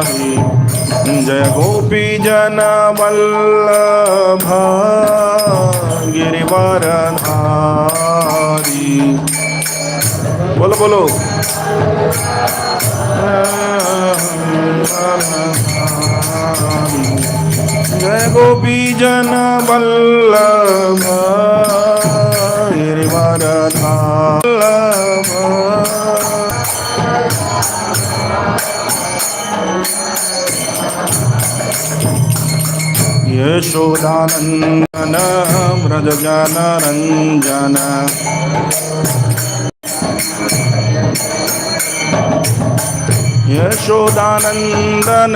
जय गोपी जन वल्लभ गिरिवरधारी। बोलो बोलो। जय गोपी जन वल्लभ गिरिवरधारी। यशोदानंदन व्रज जन रंजन। यशोदानंदन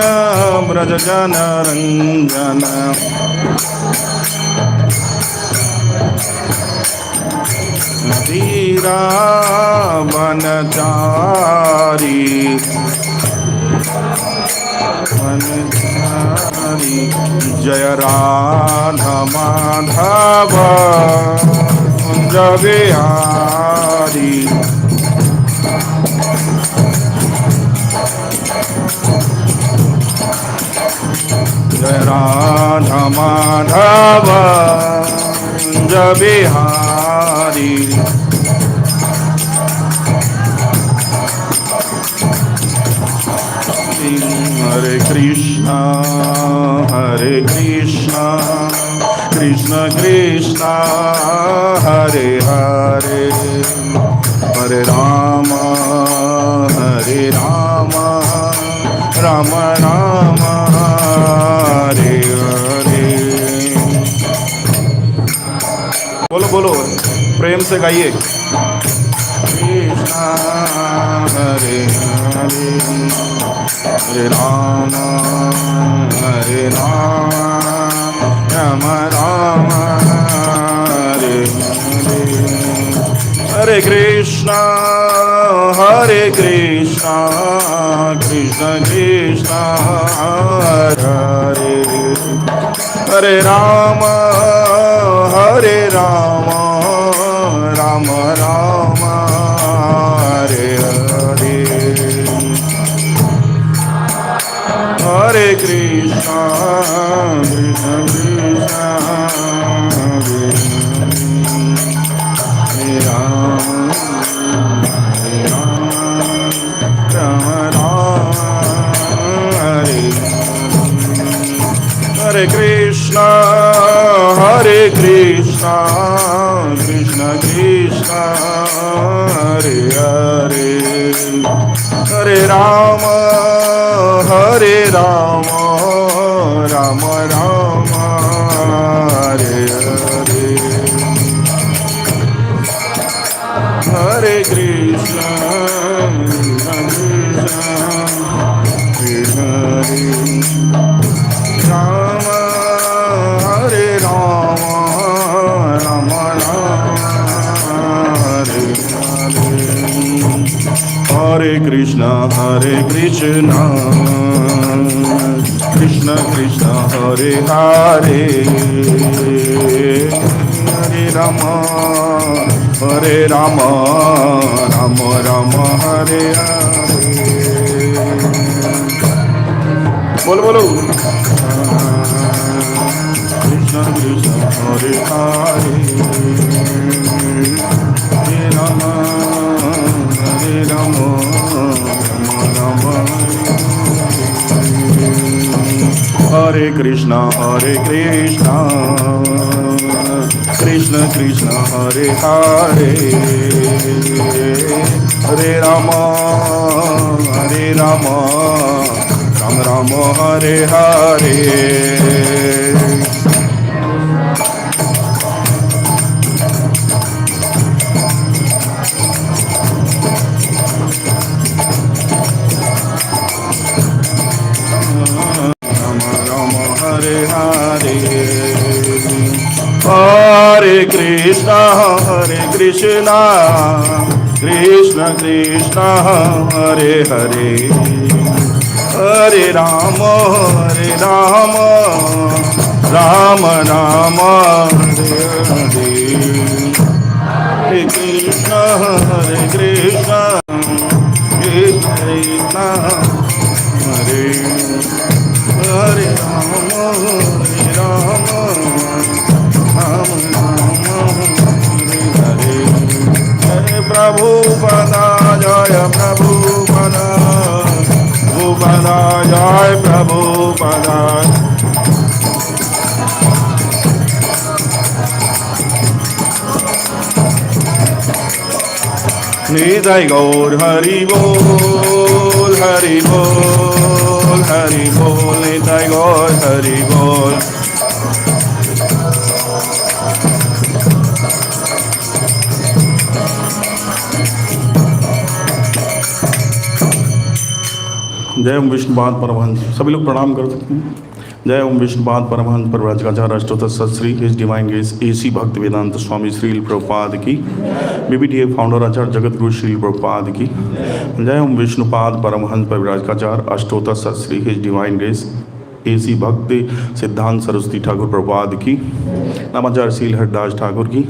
व्रज जन रंजन। धीरा वनचारी जय राधा माधव कुंज बिहारी। जय राधा माधव कुंज बिहारी। हरे कृष्णा कृष्ण कृष्णा हरे हरे, हरे राम राम राम हरे हरे। बोलो बोलो प्रेम से गाइए। कृष्णा हरे हरे, हरे राम राम राम हरे हरे। हरे कृष्णा कृष्ण कृष्णा हरे हरे, हरे राम राम राम हरे हरे। हरे कृष्णा कृष्ण कृष्णा हरे हरे, राम राम हरे हरे। हरे कृष्णा कृष्ण कृष्णा हरे हरे, हरे राम राम राम हरे हरे। हरे कृष्णा कृष्ण हरे राम, हरे राम हरे हरे। हरे कृष्णा कृष्ण कृष्ण हरे हरे, हरे राम राम राम हरे हरे। बोलो बोलो। कृष्ण कृष्ण हरे हरे, हरे राम राम राम हरे कृष्णा कृष्ण कृष्ण हरे हरे, हरे राम राम राम हरे हरे। हरे कृष्णा कृष्ण कृष्ण हरे हरे, हरे राम राम राम हरे हरे। हरे कृष्ण कृष्ण कृष्ण हरे हरे राम राम हरे हरे। जय प्रभुपदा जय प्रभुपदा, प्रभुपदा जय प्रभुपदा। निताय गौर हरि बोल, हरि बोल, हरि बोल, निताय गौर हरि बोल। जय ओम विष्णुपाद परमहंस। सभी लोग प्रणाम कर सकते हैं। जय ओम विष्णुपाद परमहंस परिव्राजकाचार्य अष्टोत्तर सत Shri his divine grace AC भक्त वेदांत स्वामी श्रील प्रभुपाद की, BBTA फाउंडर आचार्य जगत गुरु श्रील प्रभुपाद की। जय ओम विष्णुपाद परमहंस परिव्राजकाचार्य अष्टोत्तर सत Shri his divine grace AC भक्ति सिद्धांत सरस्वती ठाकुर प्रभुपाद की, नामाचार्य शील हरदास ठाकुर की,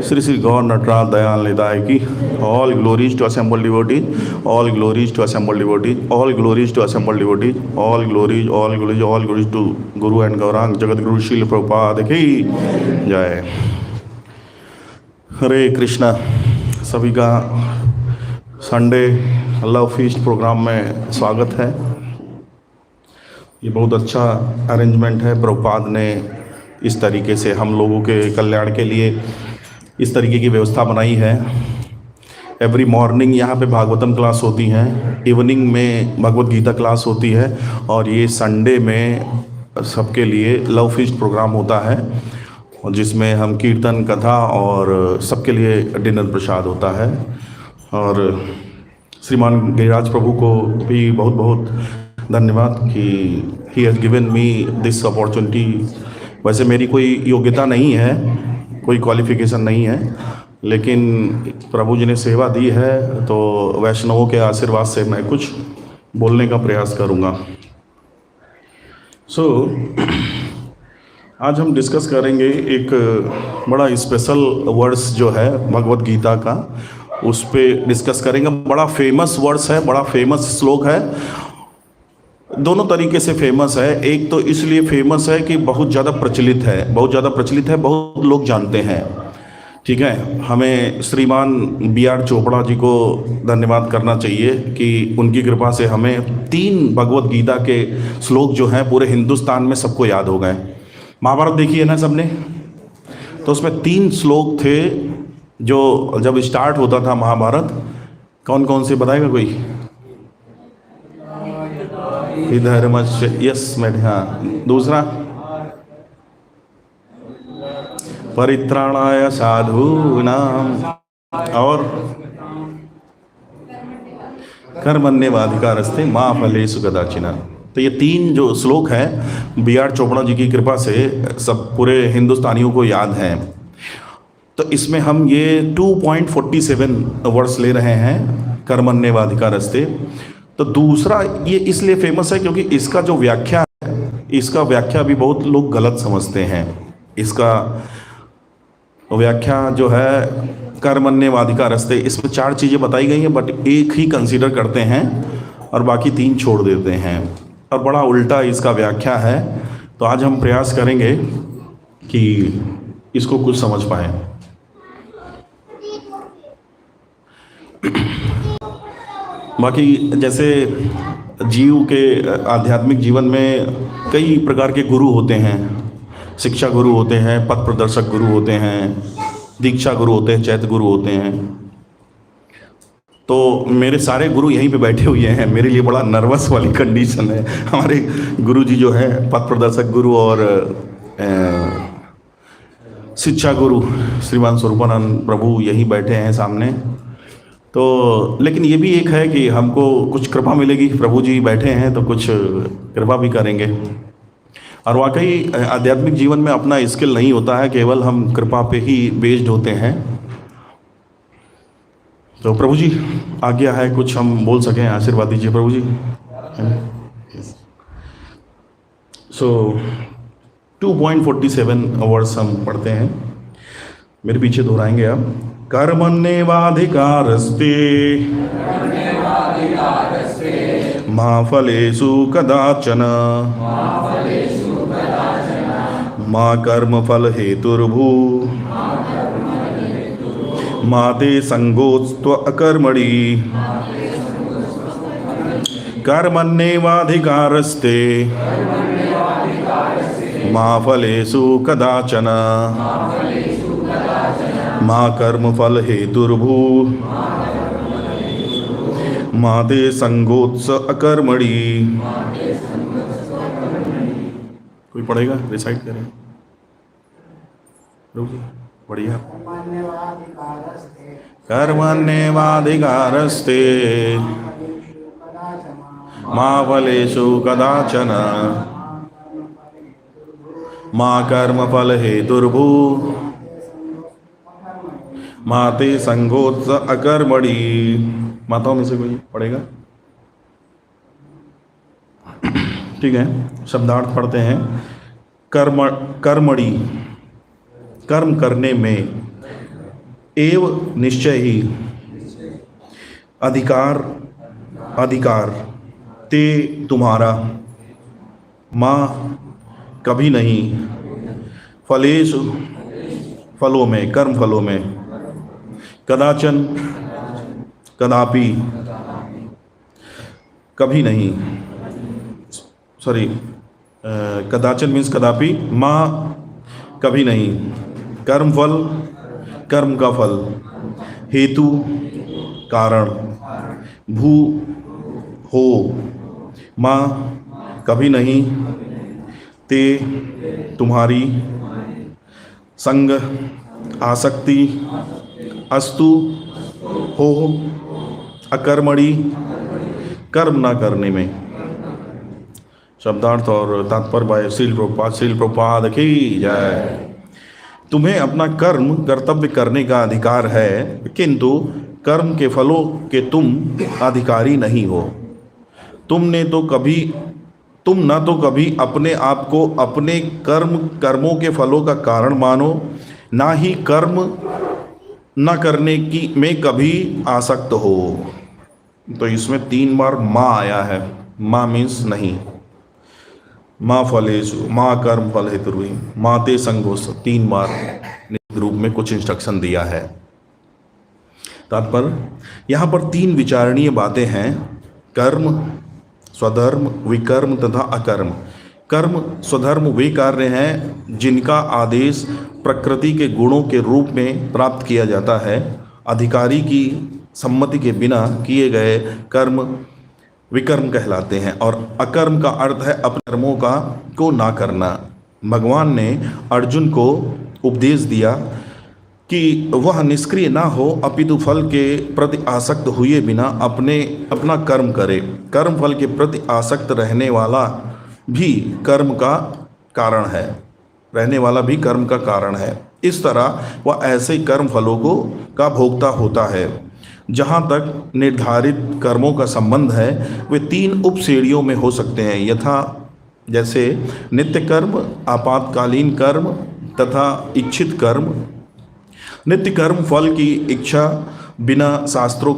श्री श्री गौर नटराज दयाल निदाय की। All glories to assembled devotees, all glories to assembled devotees, all glories to assembled devotees, all glories, all glories, all glories to Guru and Gauranga Jagat Guru शील प्रभुपाद की जय। हरे कृष्णा। सभी का संडे लव फीस्ट प्रोग्राम में स्वागत है। ये बहुत अच्छा अरेंजमेंट है। प्रभुपाद ने इस तरीके से हम लोगों के कल्याण के लिए इस तरीके की व्यवस्था बनाई है। एवरी मॉर्निंग यहाँ पे भागवतम क्लास होती है, इवनिंग में भगवत गीता क्लास होती है, और ये संडे में सबके लिए लव फीस्ट प्रोग्राम होता है, जिसमें हम कीर्तन कथा और सबके लिए डिनर प्रसाद होता है। और श्रीमान गिरिराज प्रभु को भी बहुत बहुत धन्यवाद कि he has given me this opportunity. वैसे मेरी कोई योग्यता नहीं है, कोई क्वालिफिकेशन नहीं है, लेकिन प्रभु जी ने सेवा दी है, तो वैष्णवों के आशीर्वाद से मैं कुछ बोलने का प्रयास करूँगा। आज हम डिस्कस करेंगे एक बड़ा स्पेशल वर्ड्स जो है भगवत गीता का, उस पर डिस्कस करेंगे। बड़ा फेमस वर्ड्स है, बड़ा फेमस श्लोक है। दोनों तरीके से फेमस है। एक तो इसलिए फेमस है कि बहुत ज़्यादा प्रचलित है, बहुत ज़्यादा प्रचलित है, बहुत लोग जानते हैं। ठीक है, हमें श्रीमान BR चोपड़ा जी को धन्यवाद करना चाहिए कि उनकी कृपा से हमें 3 भगवत गीता के श्लोक जो हैं पूरे हिंदुस्तान में सबको याद हो गए। महाभारत देखी है ना सबने, तो उसमें 3 श्लोक थे जो जब स्टार्ट होता था महाभारत। कौन कौन से बताएगा कोई? धर्मस्य, यस मैडम। हाँ, दूसरा परित्राणाय साधूनां, और कर्मण्येवाधिकारस्ते मा फलेषु कदाचन। तो ये 3 जो श्लोक हैं BR चोपड़ा जी की कृपा से सब पूरे हिंदुस्तानियों को याद हैं। तो इसमें हम ये 2.47 वर्ड्स ले रहे हैं, कर्मण्येवाधिकारस्ते। तो दूसरा ये इसलिए फेमस है क्योंकि इसका जो व्याख्या है, इसका व्याख्या भी बहुत लोग गलत समझते हैं। इसका व्याख्या जो है कर्मण्येवाधिकारस्ते, इसमें 4 चीज़ें बताई गई हैं, बट एक ही कंसीडर करते हैं और बाकी 3 छोड़ देते हैं, और बड़ा उल्टा इसका व्याख्या है। तो आज हम प्रयास करेंगे कि इसको कुछ समझ पाएँ। बाकी जैसे जीव के आध्यात्मिक जीवन में कई प्रकार के गुरु होते हैं। शिक्षा गुरु होते हैं, पथ प्रदर्शक गुरु होते हैं, दीक्षा गुरु होते हैं, चैत्य गुरु होते हैं। तो मेरे सारे गुरु यहीं पे बैठे हुए हैं। मेरे लिए बड़ा नर्वस वाली कंडीशन है। हमारे गुरु जी जो है पथ प्रदर्शक गुरु और शिक्षा गुरु श्रीमान स्वरूपानंद प्रभु यहीं बैठे हैं सामने। तो लेकिन ये भी एक है कि हमको कुछ कृपा मिलेगी, प्रभु जी बैठे हैं तो कुछ कृपा भी करेंगे। और वाकई आध्यात्मिक जीवन में अपना स्किल नहीं होता है, केवल हम कृपा पे ही बेस्ड होते हैं। तो प्रभु जी आज्ञा है कुछ हम बोल सकें, आशीर्वाद दीजिए प्रभु जी। सो 2.47 वर्ड्स हम पढ़ते हैं, मेरे पीछे दोहराएंगे आप। कर्मण्येवाधिकारस्ते मा फलेषु कदाचन मा कर्मफल हेतुर्भू मा ते संगोऽस्त्वकर्मणि कर्मण्येवाधिकारस्ते मा फलेषु कदाचन मा कर्मफल हेतुर्भू मा ते संगोऽस्त्वकर्मणि। कोई पढ़ेगा? रिसाइट करें। बढ़िया। कर्मण्येवाधिकारस्ते मा फलेषु कदाचन मा कर्मफल हेतुर्भू मा ते संगोऽस्त्वकर्मणि। माताओं में से कोई पढ़ेगा? ठीक है, शब्दार्थ पढ़ते हैं। कर्मणि, कर्म करने में, एव निश्चय ही, अधिकार, ते तुम्हारा, माँ कभी नहीं, फलेषु फलों में, कर्म फलों में, कदाचन कदापि, कभी नहीं, सॉरी, कदाचन मीन्स कदापि, माँ कभी नहीं, कर्म फल, कर्म का फल, हेतु कारण, भू हो, माँ कभी नहीं, ते तुम्हारी, संग आसक्ति, अस्तु हो, अकर्मणि कर्म ना करने में। शब्दार्थ और तात्पर्य बाय श्रील प्रभुपाद की जय। तुम्हें अपना कर्म कर्तव्य करने का अधिकार है, किंतु कर्म के फलों के तुम अधिकारी नहीं हो। तुम ना तो कभी अपने आप को अपने कर्मों के फलों का कारण मानो, ना ही कर्म न करने की में कभी आसक्त हो। तो इसमें 3 बार माँ आया है। माँ मीन्स नहीं, माँ फलेषु, माँ कर्म फल हेतुर्भू, माँ ते संगोऽस्त्व, 3 बार रूप में कुछ इंस्ट्रक्शन दिया है। तात्पर्य, यहाँ पर 3 विचारणीय बातें हैं। कर्म, स्वधर्म, विकर्म तथा अकर्म। कर्म स्वधर्म वे कार्य हैं जिनका आदेश प्रकृति के गुणों के रूप में प्राप्त किया जाता है। अधिकारी की सम्मति के बिना किए गए कर्म विकर्म कहलाते हैं। और अकर्म का अर्थ है अपने कर्मों को ना करना। भगवान ने अर्जुन को उपदेश दिया कि वह निष्क्रिय ना हो, अपितु फल के प्रति आसक्त हुए बिना अपना कर्म करे। कर्म फल के प्रति आसक्त रहने वाला भी कर्म का कारण है। इस तरह वह ऐसे कर्म फलों का भोक्ता होता है। जहाँ तक निर्धारित कर्मों का संबंध है, वे 3 उप श्रेणियों में हो सकते हैं, यथा जैसे नित्य कर्म, आपातकालीन कर्म तथा इच्छित कर्म। नित्य कर्म फल की इच्छा बिना शास्त्रों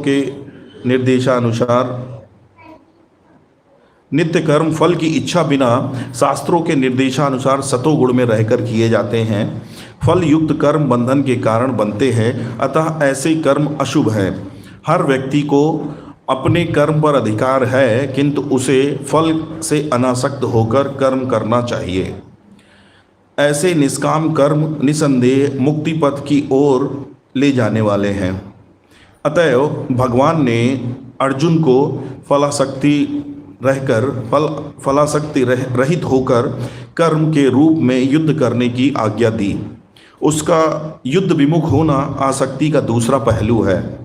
के निर्देशानुसार सतोगुण में रहकर किए जाते हैं। फल युक्त कर्म बंधन के कारण बनते हैं, अतः ऐसे कर्म अशुभ हैं। हर व्यक्ति को अपने कर्म पर अधिकार है, किंतु उसे फल से अनासक्त होकर कर्म करना चाहिए। ऐसे निष्काम कर्म निसंदेह मुक्ति पथ की ओर ले जाने वाले हैं। अतएव भगवान ने अर्जुन को फलासक्ति रहित होकर कर्म के रूप में युद्ध करने की आज्ञा दी। उसका युद्ध विमुख होना आसक्ति का दूसरा पहलू है।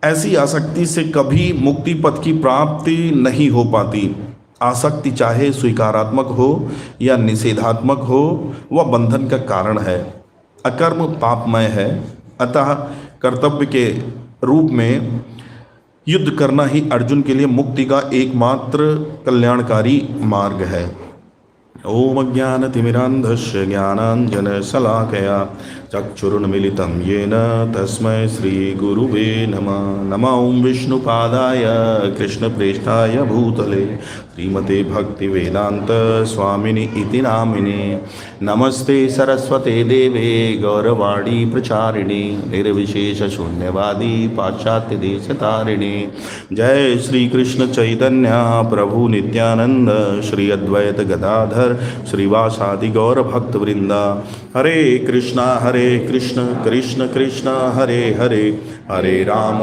ऐसी आसक्ति से कभी मुक्ति पथ की प्राप्ति नहीं हो पाती। आसक्ति चाहे स्वीकारात्मक हो या निषेधात्मक हो, वह बंधन का कारण है। अकर्म पापमय है, अतः कर्तव्य के रूप में युद्ध करना ही अर्जुन के लिए मुक्ति का एकमात्र कल्याणकारी मार्ग है। ओम अज्ञानतिमिरान्धस्य ज्ञानाञ्जनशलाकया चक्षुरुन्मिलितं येन तस्मै श्रीगुरुवे नमः। नमः ॐ विष्णुपादाय कृष्णप्रेष्ठाय भूतले श्रीमते भक्तिवेदान्त स्वामिनि इति नामिने। नमस्ते सरस्वते देवे गौरवाणी प्रचारिणे निर्विशेषशून्यवादी पाश्चात्यदेशतारिणे। जय श्री कृष्ण चैतन्य प्रभु नित्यानंद श्री अद्वैत गदाधर श्रीवासादि गौर भक्तवृंदा। हरे कृष्ण कृष्ण कृष्ण हरे हरे, हरे राम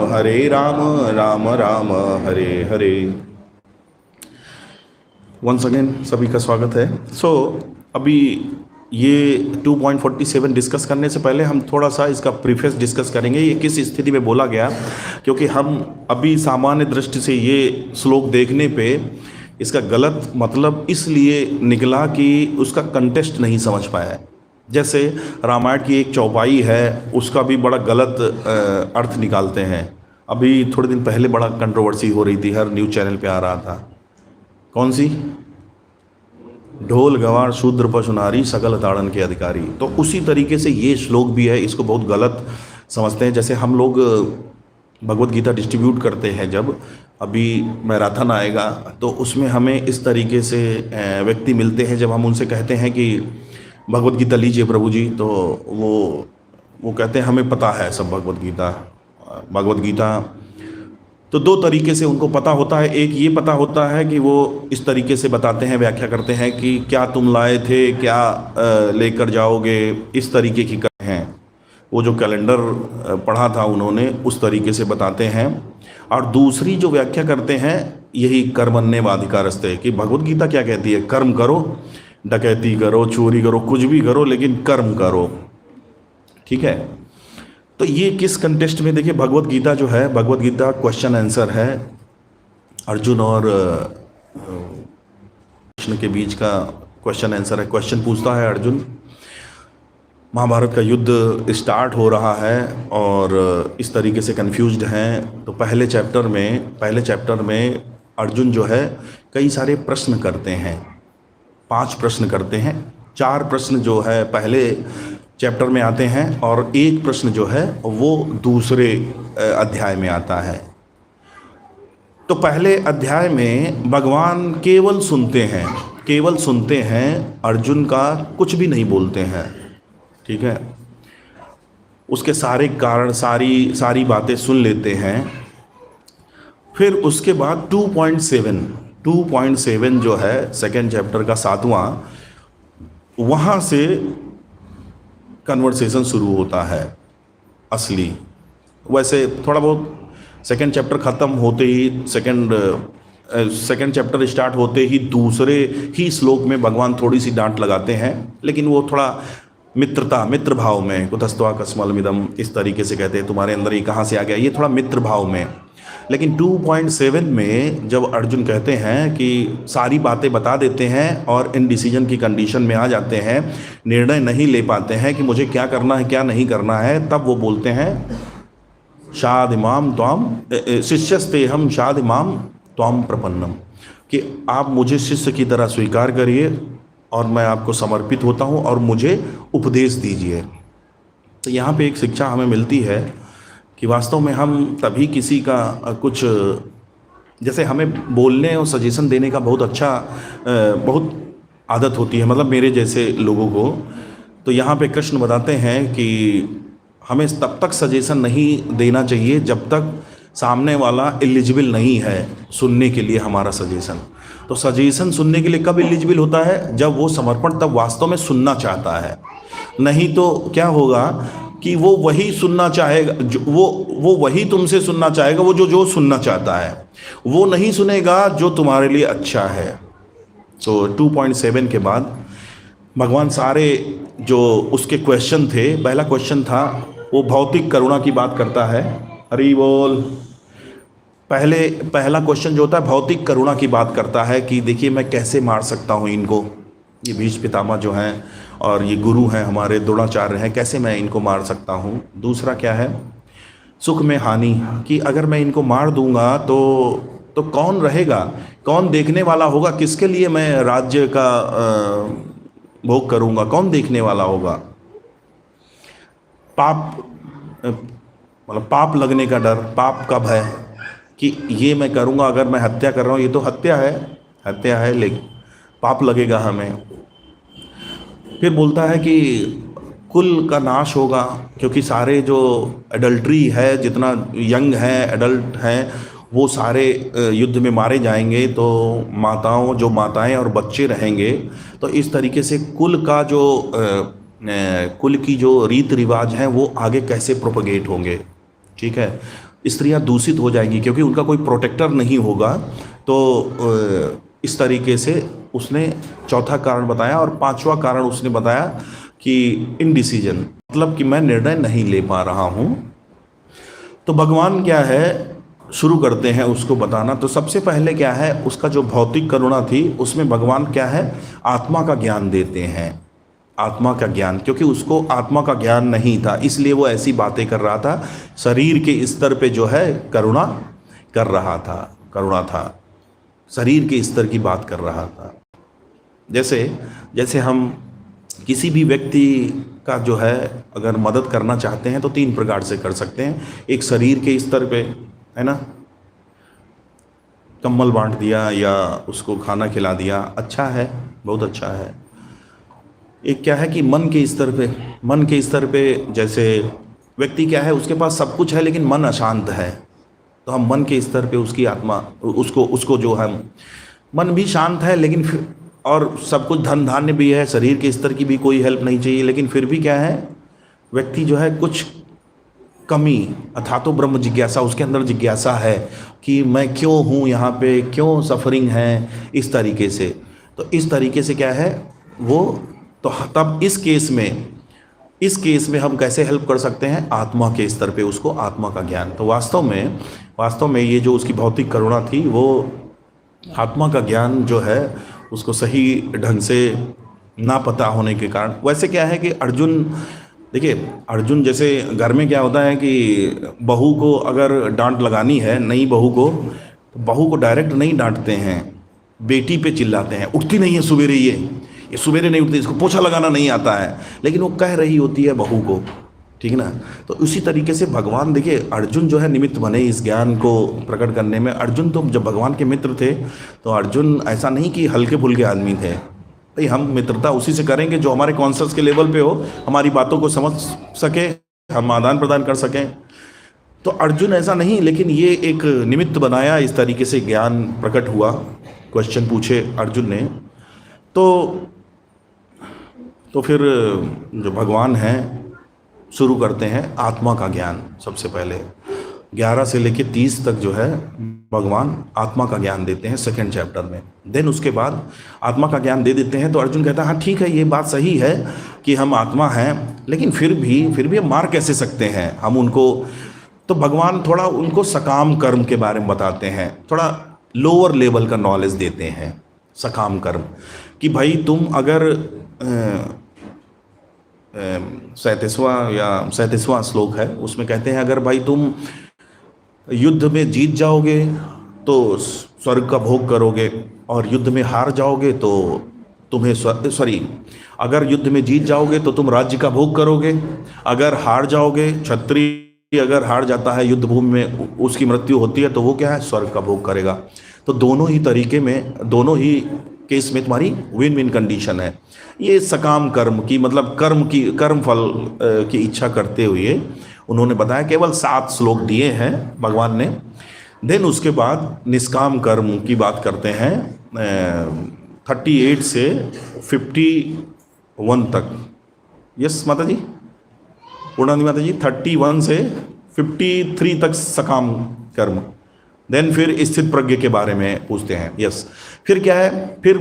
राम राम हरे हरे। वंस अगेन सभी का स्वागत है। अभी ये 2.47 डिस्कस करने से पहले हम थोड़ा सा इसका प्रीफेस डिस्कस करेंगे, ये किस स्थिति में बोला गया, क्योंकि हम अभी सामान्य दृष्टि से ये श्लोक देखने पे इसका गलत मतलब इसलिए निकला कि उसका कंटेक्स्ट नहीं समझ पाया है। जैसे रामायण की एक चौपाई है, उसका भी बड़ा गलत अर्थ निकालते हैं। अभी थोड़े दिन पहले बड़ा कंट्रोवर्सी हो रही थी, हर न्यूज़ चैनल पे आ रहा था। कौन सी? ढोल गवार शूद्र पशु नारी सकल ताड़न के अधिकारी। तो उसी तरीके से ये श्लोक भी है, इसको बहुत गलत समझते हैं। जैसे हम लोग भगवत गीता डिस्ट्रीब्यूट करते हैं, जब अभी मैराथन आएगा तो उसमें हमें इस तरीके से व्यक्ति मिलते हैं, जब हम उनसे कहते हैं कि भगवत गीता लीजिए प्रभु जी, तो वो कहते हैं हमें पता है सब भगवत गीता। तो दो तरीके से उनको पता होता है। एक ये पता होता है कि वो इस तरीके से बताते हैं, व्याख्या करते हैं कि क्या तुम लाए थे, क्या लेकर जाओगे, इस तरीके की हैं। वो जो कैलेंडर पढ़ा था उन्होंने, उस तरीके से बताते हैं। और दूसरी जो व्याख्या करते हैं, यही कर्मण्येवाधिकारस्ते, कि भगवत गीता क्या कहती है, कर्म करो, डकैती करो, चोरी करो, कुछ भी करो, लेकिन कर्म करो। ठीक है, तो ये किस कंटेक्स्ट में? देखिए, भगवत गीता जो है, भगवत गीता क्वेश्चन आंसर है। अर्जुन और कृष्ण के बीच का क्वेश्चन आंसर है। क्वेश्चन पूछता है अर्जुन, महाभारत का युद्ध स्टार्ट हो रहा है और इस तरीके से कंफ्यूज्ड हैं। तो पहले चैप्टर में अर्जुन जो है कई सारे प्रश्न करते हैं, 5 प्रश्न करते हैं। 4 प्रश्न जो है पहले चैप्टर में आते हैं और एक प्रश्न जो है वो दूसरे अध्याय में आता है। तो पहले अध्याय में भगवान केवल सुनते हैं, अर्जुन का कुछ भी नहीं बोलते हैं। ठीक है, उसके सारे कारण, सारी बातें सुन लेते हैं। फिर उसके बाद 2.7 जो है सेकेंड चैप्टर का 7वां, वहाँ से कन्वर्सेशन शुरू होता है असली। वैसे थोड़ा बहुत सेकेंड चैप्टर ख़त्म होते ही, सेकेंड चैप्टर स्टार्ट होते ही दूसरे ही श्लोक में भगवान थोड़ी सी डांट लगाते हैं, लेकिन वो थोड़ा मित्र भाव में, कुतस्त्वा कस्मलमिदम, इस तरीके से कहते हैं तुम्हारे अंदर ये कहाँ से आ गया, ये थोड़ा मित्र भाव में। लेकिन 2.7 में जब अर्जुन कहते हैं कि सारी बातें बता देते हैं और इन डिसीजन की कंडीशन में आ जाते हैं, निर्णय नहीं ले पाते हैं कि मुझे क्या करना है क्या नहीं करना है, तब वो बोलते हैं शादिमाम त्वाम शिष्यस्तेहम शादिमाम त्वाम प्रपन्नम, कि आप मुझे शिष्य की तरह स्वीकार करिए और मैं आपको समर्पित होता हूँ और मुझे उपदेश दीजिए। तो यहाँ पे एक शिक्षा हमें मिलती है कि वास्तव में हम तभी किसी का कुछ, जैसे हमें बोलने और सजेशन देने का बहुत आदत होती है, मतलब मेरे जैसे लोगों को। तो यहाँ पे कृष्ण बताते हैं कि हमें तब तक सजेशन नहीं देना चाहिए जब तक सामने वाला एलिजिबल नहीं है सुनने के लिए हमारा सजेशन। तो सजेशन सुनने के लिए कब एलिजिबल होता है? जब वो समर्पण, तब वास्तव में सुनना चाहता है। नहीं तो क्या होगा कि वो वही सुनना चाहेगा, वो वही तुमसे सुनना चाहेगा, वो जो सुनना चाहता है, वो नहीं सुनेगा जो तुम्हारे लिए अच्छा है। तो 2.7 के बाद भगवान सारे जो उसके क्वेश्चन थे, पहला क्वेश्चन था वो भौतिक करुणा की बात करता है। हरि बोल। पहला क्वेश्चन जो होता है भौतिक करुणा की बात करता है कि देखिए मैं कैसे मार सकता हूँ इनको, ये भीष्म पितामह जो हैं और ये गुरु हैं हमारे, द्रोणाचार्य हैं, कैसे मैं इनको मार सकता हूँ। दूसरा क्या है, सुख में हानि, कि अगर मैं इनको मार दूंगा तो कौन रहेगा, कौन देखने वाला होगा, किसके लिए मैं राज्य का भोग करूंगा, कौन देखने वाला होगा। पाप मतलब पाप लगने का डर, पाप का भय कि ये मैं करूँगा, अगर मैं हत्या कर रहा हूँ, ये तो हत्या है लेकिन पाप लगेगा हमें। फिर बोलता है कि कुल का नाश होगा, क्योंकि सारे जो एडल्ट्री है, जितना यंग है, एडल्ट हैं, वो सारे युद्ध में मारे जाएंगे, तो माताएं और बच्चे रहेंगे। तो इस तरीके से कुल का जो कुल की जो रीत रिवाज हैं वो आगे कैसे प्रोपगेट होंगे, ठीक है। स्त्रियां दूषित हो जाएंगी क्योंकि उनका कोई प्रोटेक्टर नहीं होगा। तो इस तरीके से उसने चौथा कारण बताया। और पांचवा कारण उसने बताया कि इनडिसीजन, मतलब कि मैं निर्णय नहीं ले पा रहा हूं। तो भगवान क्या है, शुरू करते हैं उसको बताना। तो सबसे पहले क्या है, उसका जो भौतिक करुणा थी उसमें भगवान क्या है, आत्मा का ज्ञान देते हैं। आत्मा का ज्ञान, क्योंकि उसको आत्मा का ज्ञान नहीं था, इसलिए वो ऐसी बातें कर रहा था। शरीर के स्तर पे जो है करुणा कर रहा था, करुणा था, शरीर के स्तर की बात कर रहा था। जैसे हम किसी भी व्यक्ति का जो है अगर मदद करना चाहते हैं तो 3 प्रकार से कर सकते हैं। एक शरीर के स्तर पे, है ना, कंबल बांट दिया या उसको खाना खिला दिया, अच्छा है, बहुत अच्छा है। एक क्या है कि मन के स्तर पे जैसे व्यक्ति क्या है, उसके पास सब कुछ है लेकिन मन अशांत है, तो हम मन के स्तर पे उसकी आत्मा, उसको जो है मन भी शांत है लेकिन फिर, और सब कुछ धन धान्य भी है, शरीर के स्तर की भी कोई हेल्प नहीं चाहिए, लेकिन फिर भी क्या है, व्यक्ति जो है कुछ कमी, अथातो ब्रह्म जिज्ञासा, उसके अंदर जिज्ञासा है कि मैं क्यों हूँ यहाँ पे, क्यों सफरिंग है, इस तरीके से। तो इस तरीके से क्या है वो, तो तब इस केस में हम कैसे हेल्प कर सकते हैं, आत्मा के स्तर पे उसको आत्मा का ज्ञान। तो वास्तव में ये जो उसकी भौतिक करुणा थी, वो आत्मा का ज्ञान जो है उसको सही ढंग से ना पता होने के कारण। वैसे क्या है कि अर्जुन, देखिए अर्जुन, जैसे घर में क्या होता है कि बहू को अगर डांट लगानी है, नई बहू को, तो बहू को डायरेक्ट नहीं डांटते हैं, बेटी पे चिल्लाते हैं, उठती नहीं है सवेरे, ये सवेरे नहीं उठती, इसको पोछा लगाना नहीं आता है, लेकिन वो कह रही होती है बहू को, ठीक ना। तो उसी तरीके से भगवान, देखिए अर्जुन जो है निमित्त बने इस ज्ञान को प्रकट करने में। अर्जुन तो जब भगवान के मित्र थे, तो अर्जुन ऐसा नहीं कि हल्के फुल्के आदमी थे, भाई हम मित्रता उसी से करेंगे जो हमारे कॉन्शियस के लेवल पे हो, हमारी बातों को समझ सके, हम आदान प्रदान कर सकें। तो अर्जुन ऐसा नहीं, लेकिन ये एक निमित्त बनाया, इस तरीके से ज्ञान प्रकट हुआ। क्वेश्चन पूछे अर्जुन ने, तो फिर जो भगवान हैं शुरू करते हैं आत्मा का ज्ञान। सबसे पहले 11 से लेके 30 तक जो है भगवान आत्मा का ज्ञान देते हैं सेकंड चैप्टर में। देन उसके बाद आत्मा का ज्ञान दे देते हैं, तो अर्जुन कहता है हाँ ठीक है, ये बात सही है कि हम आत्मा हैं, लेकिन फिर भी हम मार कैसे सकते हैं हम उनको। तो भगवान थोड़ा उनको सकाम कर्म के बारे में बताते हैं, थोड़ा लोअर लेवल का नॉलेज देते हैं। सकाम कर्म कि भाई तुम अगर 37वां श्लोक है, उसमें कहते हैं अगर भाई तुम युद्ध में जीत जाओगे तो स्वर्ग का भोग करोगे, और युद्ध में हार जाओगे तो तुम्हें अगर युद्ध में जीत जाओगे तो तुम राज्य का भोग करोगे, अगर हार जाओगे, क्षत्रिय अगर हार जाता है युद्ध भूमि में, उसकी मृत्यु होती है, तो वो क्या है, स्वर्ग का भोग करेगा। तो दोनों ही तरीके में, दोनों ही केस में तुम्हारी विन विन कंडीशन है। ये सकाम कर्म की, मतलब कर्म फल की इच्छा करते हुए उन्होंने बताया। केवल 7 श्लोक दिए हैं भगवान ने। देन उसके बाद निष्काम कर्म की बात करते हैं 38 से 51 तक। यस माता जी, पूर्णानी माता जी, 31 से 53 तक सकाम कर्म। देन फिर स्थित प्रज्ञ के बारे में पूछते हैं। यस, फिर क्या है, फिर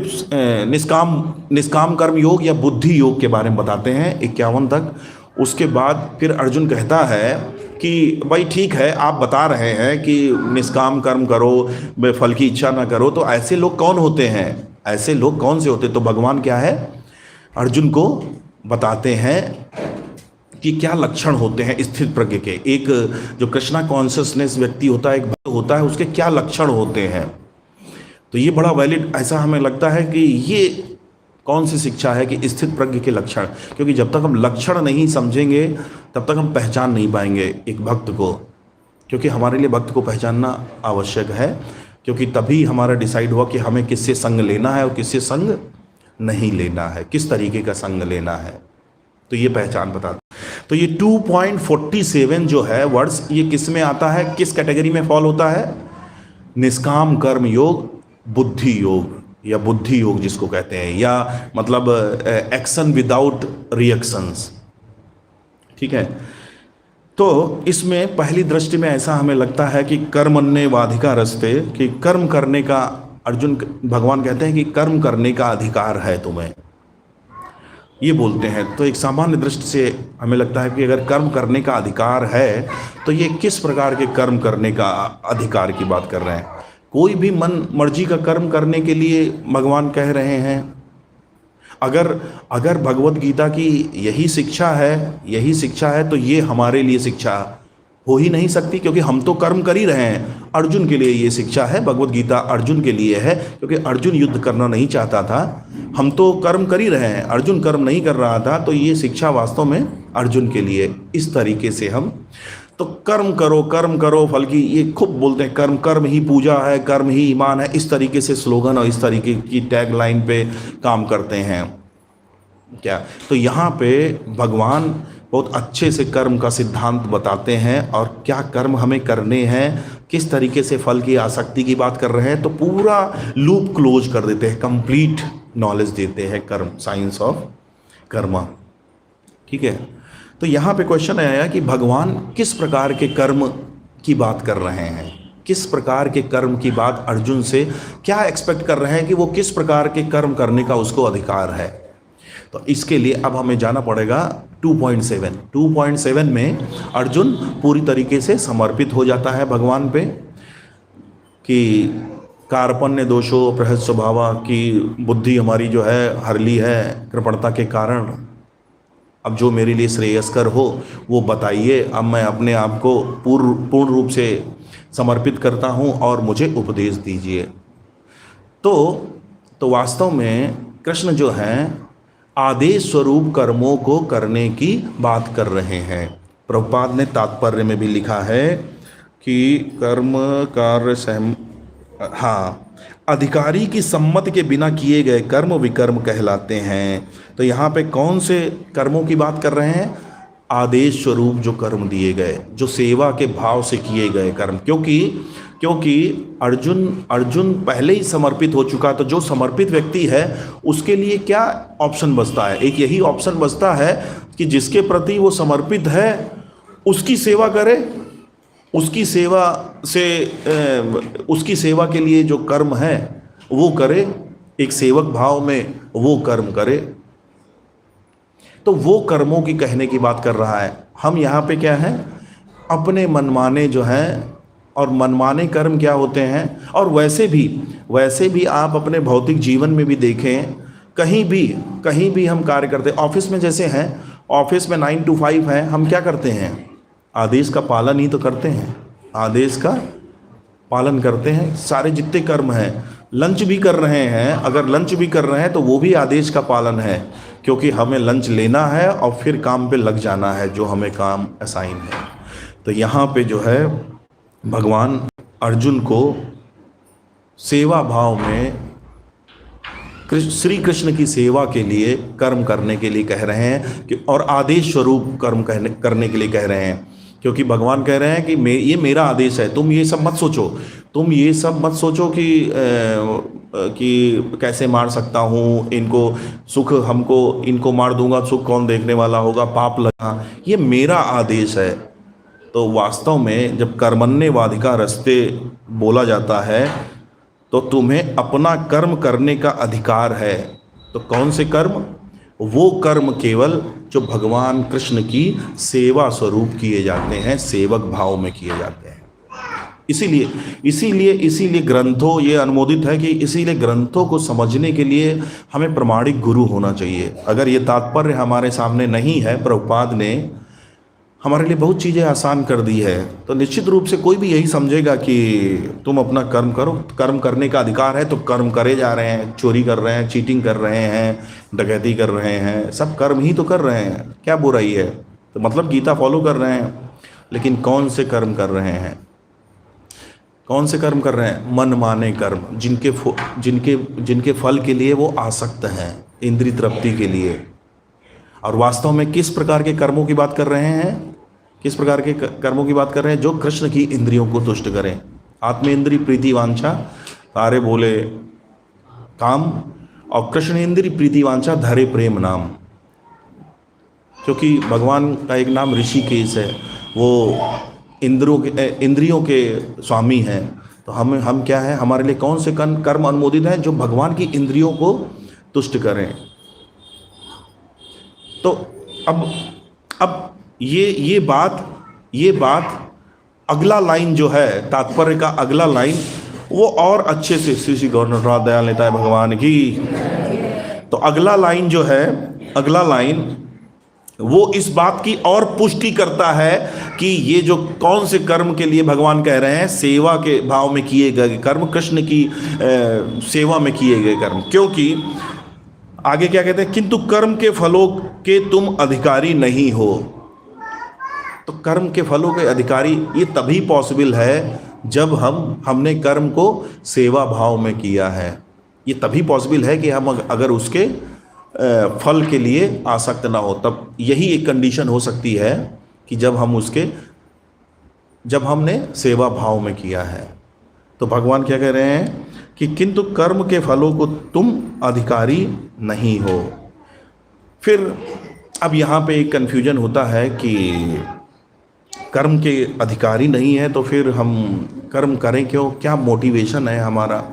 निष्काम कर्म योग या बुद्धि योग के बारे में बताते हैं 51 तक। उसके बाद फिर अर्जुन कहता है कि भाई ठीक है, आप बता रहे हैं कि निष्काम कर्म करो, फल की इच्छा ना करो, तो ऐसे लोग कौन होते हैं, ऐसे लोग कौन से होते। तो भगवान क्या है, अर्जुन को बताते हैं कि क्या लक्षण होते हैं स्थित प्रज्ञ के। एक जो कृष्णा कॉन्शियसनेस व्यक्ति होता है, एक भक्त होता है, उसके क्या लक्षण होते हैं। तो ये बड़ा वैलिड, ऐसा हमें लगता है कि ये कौन सी शिक्षा है कि स्थित प्रज्ञ के लक्षण, क्योंकि जब तक हम लक्षण नहीं समझेंगे तब तक हम पहचान नहीं पाएंगे एक भक्त को, क्योंकि हमारे लिए भक्त को पहचानना आवश्यक है, क्योंकि तभी हमारा डिसाइड हुआ कि हमें किससे संग लेना है और किससे संग नहीं लेना है, किस तरीके का संग लेना है। तो ये पहचान बताता। तो ये 2.47 जो है वर्ड्स, ये किस में आता है, किस कैटेगरी में फॉल होता है? निष्काम कर्म योग, बुद्धि योग या बुद्धि योग जिसको कहते हैं, या मतलब एक्शन विदाउट रिएक्शंस। ठीक है, तो इसमें पहली दृष्टि में ऐसा हमें लगता है कि कर्मण्ये वाधिकारस्ते, कि कर्म करने का, अर्जुन भगवान कहते हैं कि कर्म करने का अधिकार है तुम्हें, ये बोलते हैं। तो एक सामान्य दृष्टि से हमें लगता है कि अगर कर्म करने का अधिकार है तो ये किस प्रकार के कर्म करने का अधिकार की बात कर रहे हैं? कोई भी मन मर्जी का कर्म करने के लिए भगवान कह रहे हैं। अगर भगवत गीता की यही शिक्षा है तो ये हमारे लिए शिक्षा हो ही नहीं सकती, क्योंकि हम तो कर्म कर ही रहे हैं। अर्जुन के लिए ये शिक्षा है, भगवत गीता अर्जुन के लिए है, क्योंकि अर्जुन युद्ध करना नहीं चाहता था। हम तो कर्म कर ही रहे हैं, अर्जुन कर्म नहीं कर रहा था, तो ये शिक्षा वास्तव में अर्जुन के लिए। इस तरीके से हम तो कर्म करो फल की, ये खूब बोलते हैं, कर्म ही पूजा है, कर्म ही ईमान है, इस तरीके से स्लोगन और इस तरीके की टैग लाइन पे काम करते हैं क्या। तो यहाँ पे भगवान बहुत अच्छे से कर्म का सिद्धांत बताते हैं और क्या कर्म हमें करने हैं, किस तरीके से फल की आसक्ति की बात कर रहे हैं, तो पूरा लूप क्लोज कर देते हैं, कंप्लीट नॉलेज देते हैं कर्म, साइंस ऑफ कर्म। ठीक है, तो यहाँ पे क्वेश्चन आया कि भगवान किस प्रकार के कर्म की बात कर रहे हैं, किस प्रकार के कर्म की बात अर्जुन से क्या एक्सपेक्ट कर रहे हैं कि वो किस प्रकार के कर्म करने का उसको अधिकार है। तो इसके लिए अब हमें जाना पड़ेगा 2.7 में अर्जुन पूरी तरीके से समर्पित हो जाता है भगवान पे, कि कार्पण्य दोषो प्रहत स्वभावा, की बुद्धि हमारी जो है हर ली है कृपणता के कारण, अब जो मेरे लिए श्रेयस्कर हो वो बताइए, अब मैं अपने आप को पूर्ण रूप से समर्पित करता हूँ और मुझे उपदेश दीजिए। तो वास्तव में कृष्ण जो हैं आदेश स्वरूप कर्मों को करने की बात कर रहे हैं। प्रभुपाद ने तात्पर्य में भी लिखा है कि कर्म कार्य अधिकारी की सम्मति के बिना किए गए कर्म विकर्म कहलाते हैं। तो यहाँ पे कौन से कर्मों की बात कर रहे हैं? आदेश स्वरूप जो कर्म दिए गए, जो सेवा के भाव से किए गए कर्म, क्योंकि अर्जुन पहले ही समर्पित हो चुका। तो जो समर्पित व्यक्ति है उसके लिए क्या ऑप्शन बचता है? एक यही ऑप्शन बचता है कि जिसके प्रति वो समर्पित है उसकी सेवा करे, उसकी सेवा के लिए जो कर्म है वो करे, एक सेवक भाव में वो कर्म करे। तो वो कर्मों की कहने की बात कर रहा है। हम यहाँ पे क्या है, अपने मनमाने जो हैं, और मनमाने कर्म क्या होते हैं। और वैसे भी आप अपने भौतिक जीवन में भी देखें, कहीं भी हम कार्य करते हैं, ऑफिस में जैसे हैं, ऑफिस में 9 to 5 है, हम क्या करते हैं? आदेश का पालन ही तो करते हैं, आदेश का पालन करते हैं। सारे जितने कर्म हैं, लंच भी कर रहे हैं, अगर लंच भी कर रहे हैं तो वो भी आदेश का पालन है, क्योंकि हमें लंच लेना है और फिर काम पे लग जाना है जो हमें काम असाइन है। तो यहाँ पे जो है भगवान अर्जुन को सेवा भाव में श्री कृष्ण की सेवा के लिए कर्म करने के लिए कह रहे हैं कि, और आदेश स्वरूप कर्म करने के लिए कह रहे हैं, क्योंकि भगवान कह रहे हैं कि ये मेरा आदेश है, तुम ये सब मत सोचो कि कैसे मार सकता हूँ इनको, सुख हमको, इनको मार दूंगा सुख कौन देखने वाला होगा, पाप लगा, ये मेरा आदेश है। तो वास्तव में जब कर्मण्येवाधिकार रस्ते बोला जाता है तो तुम्हें अपना कर्म करने का अधिकार है। तो कौन से कर्म? वो कर्म केवल जो भगवान कृष्ण की सेवा स्वरूप किए जाते हैं, सेवक भाव में किए जाते हैं। इसीलिए ग्रंथों, ये अनुमोदित है कि इसीलिए ग्रंथों को समझने के लिए हमें प्रमाणिक गुरु होना चाहिए। अगर ये तात्पर्य हमारे सामने नहीं है, प्रभुपाद ने हमारे लिए बहुत चीज़ें आसान कर दी है। तो निश्चित रूप से कोई भी यही समझेगा कि तुम अपना कर्म करो, कर्म करने का अधिकार है, तो कर्म करे जा रहे हैं, चोरी कर रहे हैं, चीटिंग कर रहे हैं, डकैती कर रहे हैं, सब कर्म ही तो कर रहे हैं, क्या बुराई है? तो मतलब गीता फॉलो कर रहे हैं, लेकिन कौन से कर्म कर रहे हैं? कौन से कर्म कर रहे हैं? मन माने कर्म, जिनके जिनके फल के लिए वो आसक्त हैं, इंद्रिय तृप्ति के लिए। और वास्तव में किस प्रकार के कर्मों की बात कर रहे हैं? किस प्रकार के कर्मों की बात कर रहे हैं? जो कृष्ण की इंद्रियों को तुष्ट करें। आत्मेंद्रिय प्रीति वांछा तारे बोले काम, और कृष्ण इंद्रिय प्रीति वांछा धरे प्रेम नाम। क्योंकि भगवान का एक नाम ऋषिकेश है, वो इंद्रियों के स्वामी हैं। तो हम क्या है, हमारे लिए कौन से कर्म अनुमोदित हैं? जो भगवान की इंद्रियों को तुष्ट करें। तो अब ये बात अगला लाइन जो है, तात्पर्य का अगला लाइन, वो और अच्छे से, श्री श्री गौरनाथ दयाल नेता भगवान की। तो अगला लाइन जो है, अगला लाइन वो इस बात की और पुष्टि करता है कि ये जो कौन से कर्म के लिए भगवान कह रहे हैं, सेवा के भाव में किए गए कर्म, कृष्ण की सेवा में किए गए कर्म। क्योंकि आगे क्या कहते हैं? किंतु कर्म के फलों के तुम अधिकारी नहीं हो। तो कर्म के फलों के अधिकारी ये तभी पॉसिबल है जब हमने कर्म को सेवा भाव में किया है। ये तभी पॉसिबल है कि हम अगर उसके फल के लिए आसक्त ना हो, तब यही एक कंडीशन हो सकती है कि जब हमने सेवा भाव में किया है। तो भगवान क्या कह रहे हैं कि किंतु कर्म के फलों को तुम अधिकारी नहीं हो। फिर अब यहाँ पे एक कन्फ्यूजन होता है कि कर्म के अधिकारी नहीं है तो फिर हम कर्म करें क्यों? क्या मोटिवेशन है हमारा?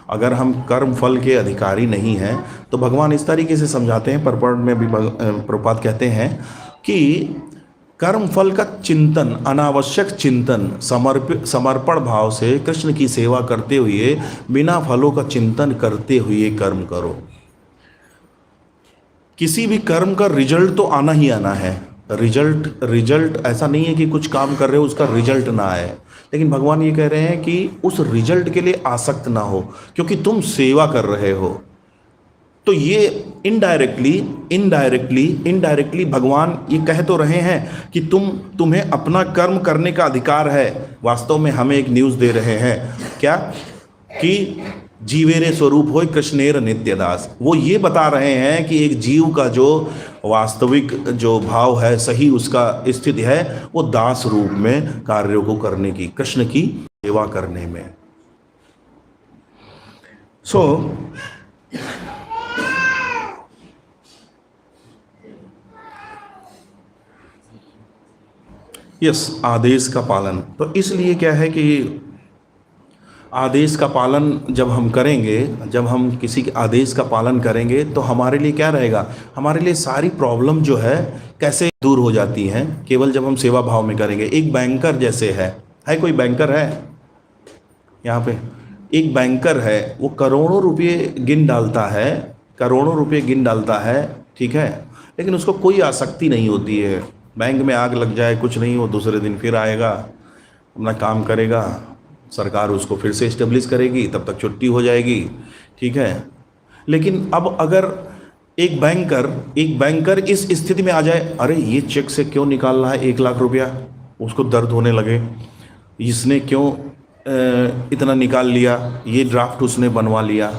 अगर हम कर्म फल के अधिकारी नहीं हैं तो भगवान इस तरीके से समझाते हैं, परपड़ में भी प्रभुपाद कहते हैं कि कर्म फल का चिंतन, अनावश्यक चिंतन, समर्पण भाव से कृष्ण की सेवा करते हुए, बिना फलों का चिंतन करते हुए कर्म करो। किसी भी कर्म का रिजल्ट तो आना ही आना है। रिजल्ट ऐसा नहीं है कि कुछ काम कर रहे हो उसका रिजल्ट ना आए, लेकिन भगवान ये कह रहे हैं कि उस रिजल्ट के लिए आसक्त ना हो, क्योंकि तुम सेवा कर रहे हो। तो ये इनडायरेक्टली भगवान ये कह तो रहे हैं कि तुम्हें अपना कर्म करने का अधिकार है। वास्तव में हमें एक न्यूज़ दे रहे हैं, क्या? कि जीवेरे स्वरूप होय कृष्णेर नित्यदास। वो ये बता रहे हैं कि एक जीव का जो वास्तविक जो भाव है, सही उसका स्थिति है, वो दास रूप में कार्यों को करने की, कृष्ण की सेवा करने में। आदेश का पालन। तो इसलिए क्या है कि आदेश का पालन जब हम करेंगे, जब हम किसी के आदेश का पालन करेंगे तो हमारे लिए क्या रहेगा? हमारे लिए सारी प्रॉब्लम जो है कैसे दूर हो जाती हैं, केवल जब हम सेवा भाव में करेंगे। एक बैंकर जैसे है कोई बैंकर है यहाँ पे? एक बैंकर है, वो करोड़ों रुपये गिन डालता है, ठीक है, लेकिन उसको कोई आसक्ति नहीं होती है। बैंक में आग लग जाए कुछ नहीं, वो दूसरे दिन फिर आएगा, अपना काम करेगा, सरकार उसको फिर से इस्टेब्लिश करेगी, तब तक छुट्टी हो जाएगी, ठीक है। लेकिन अब अगर एक बैंकर इस स्थिति में आ जाए, अरे ये चेक से क्यों निकाल रहा है 1 लाख रुपया, उसको दर्द होने लगे, इसने क्यों इतना निकाल लिया, ये ड्राफ्ट उसने बनवा लिया,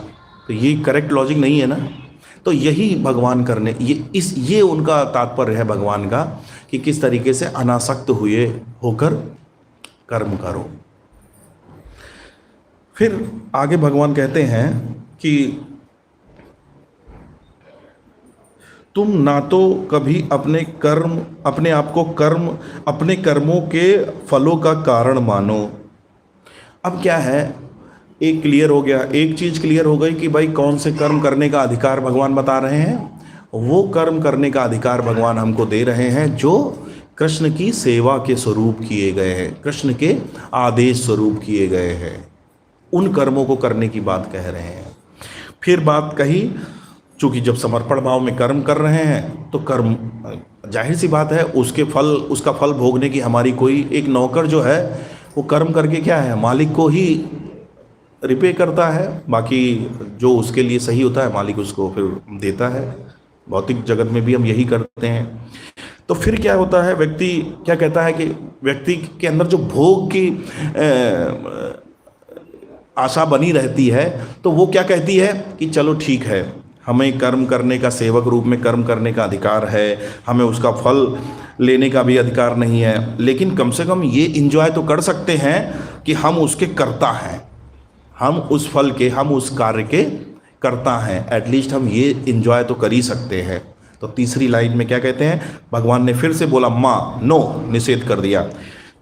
तो ये करेक्ट लॉजिक नहीं है ना। तो यही भगवान करने, ये उनका तात्पर्य है भगवान का, कि किस तरीके से अनासक्त होकर कर्म करो। फिर आगे भगवान कहते हैं कि तुम ना तो कभी अपने कर्मों के फलों का कारण मानो। अब क्या है, एक क्लियर हो गया, एक चीज़ क्लियर हो गई कि भाई कौन से कर्म करने का अधिकार भगवान बता रहे हैं। वो कर्म करने का अधिकार भगवान हमको दे रहे हैं जो कृष्ण की सेवा के स्वरूप किए गए हैं, कृष्ण के आदेश स्वरूप किए गए हैं। उन कर्मों को करने की बात कह रहे हैं। फिर बात कही चूँकि जब समर्पण भाव में कर्म कर रहे हैं तो कर्म, जाहिर सी बात है, उसका फल भोगने की हमारी कोई, एक नौकर जो है वो कर्म करके क्या है, मालिक को ही रिपे करता है, बाकी जो उसके लिए सही होता है मालिक उसको फिर देता है। भौतिक जगत में भी हम यही करते हैं। तो फिर क्या होता है, व्यक्ति क्या कहता है कि व्यक्ति के अंदर जो भोग की आशा बनी रहती है, तो वो क्या कहती है कि चलो ठीक है, हमें कर्म करने का, सेवक रूप में कर्म करने का अधिकार है, हमें उसका फल लेने का भी अधिकार नहीं है, लेकिन कम से कम ये इंजॉय तो कर सकते हैं कि हम उसके कर्ता हैं, हम उस फल के, हम उस कार्य के करता हैं, एटलीस्ट हम ये इंजॉय तो कर ही सकते हैं। तो तीसरी लाइन में क्या कहते हैं, भगवान ने फिर से बोला, माँ, नो, निषेध कर दिया,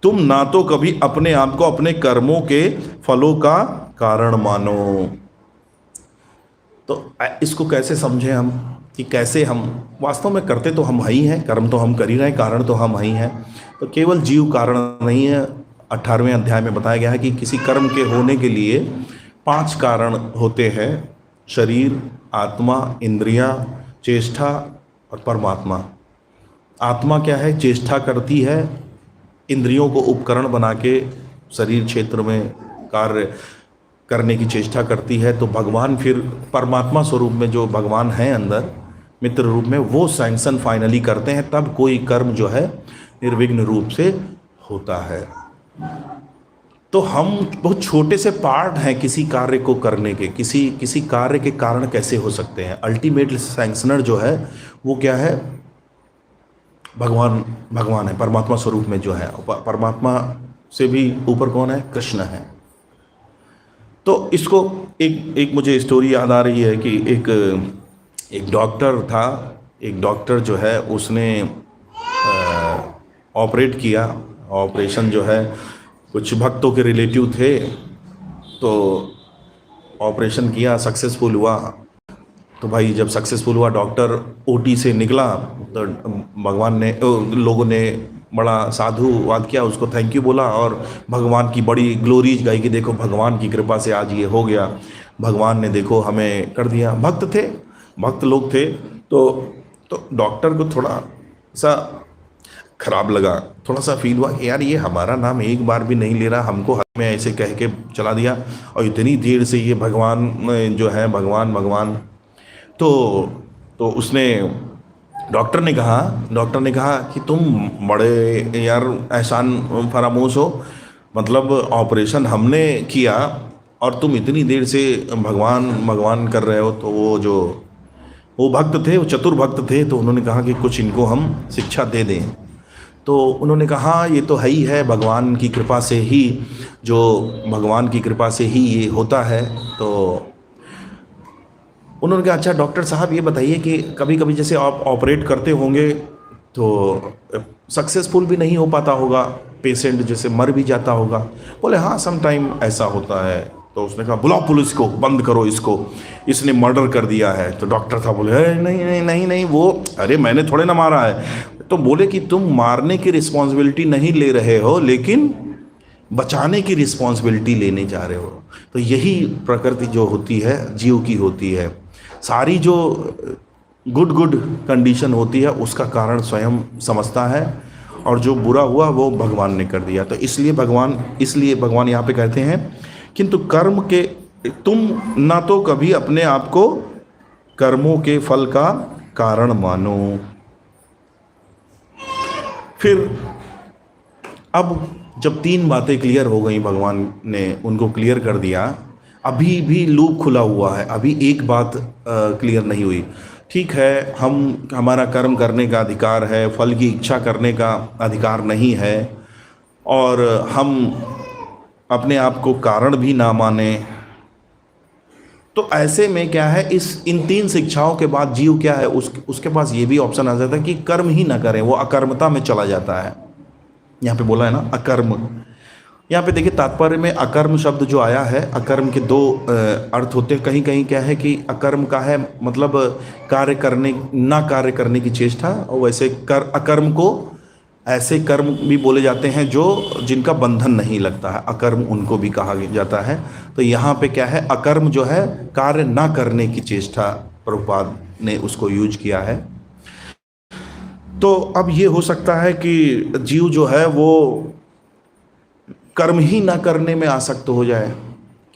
तुम ना तो कभी अपने आप को अपने कर्मों के फलों का कारण मानो। तो इसको कैसे समझें हम, कि कैसे हम वास्तव में करते तो हम ही हैं, कर्म तो हम कर ही रहे हैं, कारण तो हम ही हैं। तो केवल जीव कारण नहीं है। 18वें अध्याय में बताया गया है कि किसी कर्म के होने के लिए 5 कारण होते हैं, शरीर, आत्मा, इंद्रियां, चेष्टा और परमात्मा। आत्मा क्या है, चेष्टा करती है, इंद्रियों को उपकरण बना के शरीर क्षेत्र में कार्य करने की चेष्टा करती है। तो भगवान फिर परमात्मा स्वरूप में जो भगवान हैं अंदर मित्र रूप में, वो सैंक्शन फाइनली करते हैं, तब कोई कर्म जो है निर्विघ्न रूप से होता है। तो हम बहुत छोटे से पार्ट हैं किसी कार्य को करने के, किसी कार्य के कारण कैसे हो सकते हैं। अल्टीमेट सैंक्शनर जो है वो क्या है, भगवान है, परमात्मा स्वरूप में जो है। परमात्मा से भी ऊपर कौन है, कृष्ण है। तो इसको एक मुझे स्टोरी याद आ रही है कि एक डॉक्टर था, एक डॉक्टर जो है उसने ऑपरेट किया। ऑपरेशन जो है कुछ भक्तों के रिलेटिव थे, तो ऑपरेशन किया, सक्सेसफुल हुआ। तो भाई जब सक्सेसफुल हुआ, डॉक्टर ओटी से निकला, तो भगवान ने, लोगों ने बड़ा साधुवाद किया, उसको थैंक यू बोला और भगवान की बड़ी ग्लोरीज गाई कि देखो भगवान की कृपा से आज ये हो गया, भगवान ने देखो हमें कर दिया। भक्त लोग थे। तो डॉक्टर को थोड़ा सा खराब लगा, थोड़ा सा फील हुआ कि यार ये हमारा नाम एक बार भी नहीं ले रहा, हमको हमें ऐसे कह के चला दिया, और इतनी देर से ये भगवान जो है भगवान। तो उसने, डॉक्टर ने कहा कि तुम बड़े यार एहसान फरामोश हो, मतलब ऑपरेशन हमने किया और तुम इतनी देर से भगवान कर रहे हो। तो वो भक्त थे, वो चतुर भक्त थे, तो उन्होंने कहा कि कुछ इनको हम शिक्षा दे दें। तो उन्होंने कहा ये तो है ही है, भगवान की कृपा से ही ये होता है। तो उन्होंने कहा अच्छा डॉक्टर साहब ये बताइए कि कभी कभी जैसे आप ऑपरेट करते होंगे तो सक्सेसफुल भी नहीं हो पाता होगा, पेशेंट जैसे मर भी जाता होगा। बोले हाँ सम टाइम ऐसा होता है। तो उसने कहा बुलाओ पुलिस को, बंद करो इसको, इसने मर्डर कर दिया है। तो डॉक्टर था बोले नहीं वो, अरे मैंने थोड़े ना मारा है। तो बोले कि तुम मारने की रिस्पॉन्सिबिलिटी नहीं ले रहे हो, लेकिन बचाने की रिस्पॉन्सिबिलिटी लेने जा रहे हो। तो यही प्रकृति जो होती है जीव की होती है। सारी जो गुड कंडीशन होती है उसका कारण स्वयं समझता है, और जो बुरा हुआ वो भगवान ने कर दिया। तो इसलिए भगवान यहाँ पे कहते हैं किंतु कर्म के तुम ना तो कभी अपने आप को कर्मों के फल का कारण मानो। फिर अब जब 3 बातें क्लियर हो गई, भगवान ने उनको क्लियर कर दिया, अभी भी लूप खुला हुआ है, अभी एक बात क्लियर नहीं हुई। ठीक है, हमारा कर्म करने का अधिकार है, फल की इच्छा करने का अधिकार नहीं है, और हम अपने आप को कारण भी ना माने। तो ऐसे में क्या है, इन 3 शिक्षाओं के बाद जीव क्या है, उसके पास ये भी ऑप्शन आ जाता है कि कर्म ही ना करें, वो अकर्मता में चला जाता है। यहाँ पे बोला है ना अकर्म। यहाँ पे देखिए तात्पर्य में अकर्म शब्द जो आया है, अकर्म के 2 अर्थ होते हैं। कहीं क्या है कि अकर्म का है मतलब कार्य करने की चेष्टा, और वैसे अकर्म को ऐसे कर्म भी बोले जाते हैं जिनका बंधन नहीं लगता है, अकर्म उनको भी कहा जाता है। तो यहाँ पे क्या है, अकर्म जो है कार्य ना करने की चेष्टा प्रभुपाद ने उसको यूज किया है। तो अब ये हो सकता है कि जीव जो है वो कर्म ही ना करने में आसक्त हो जाए,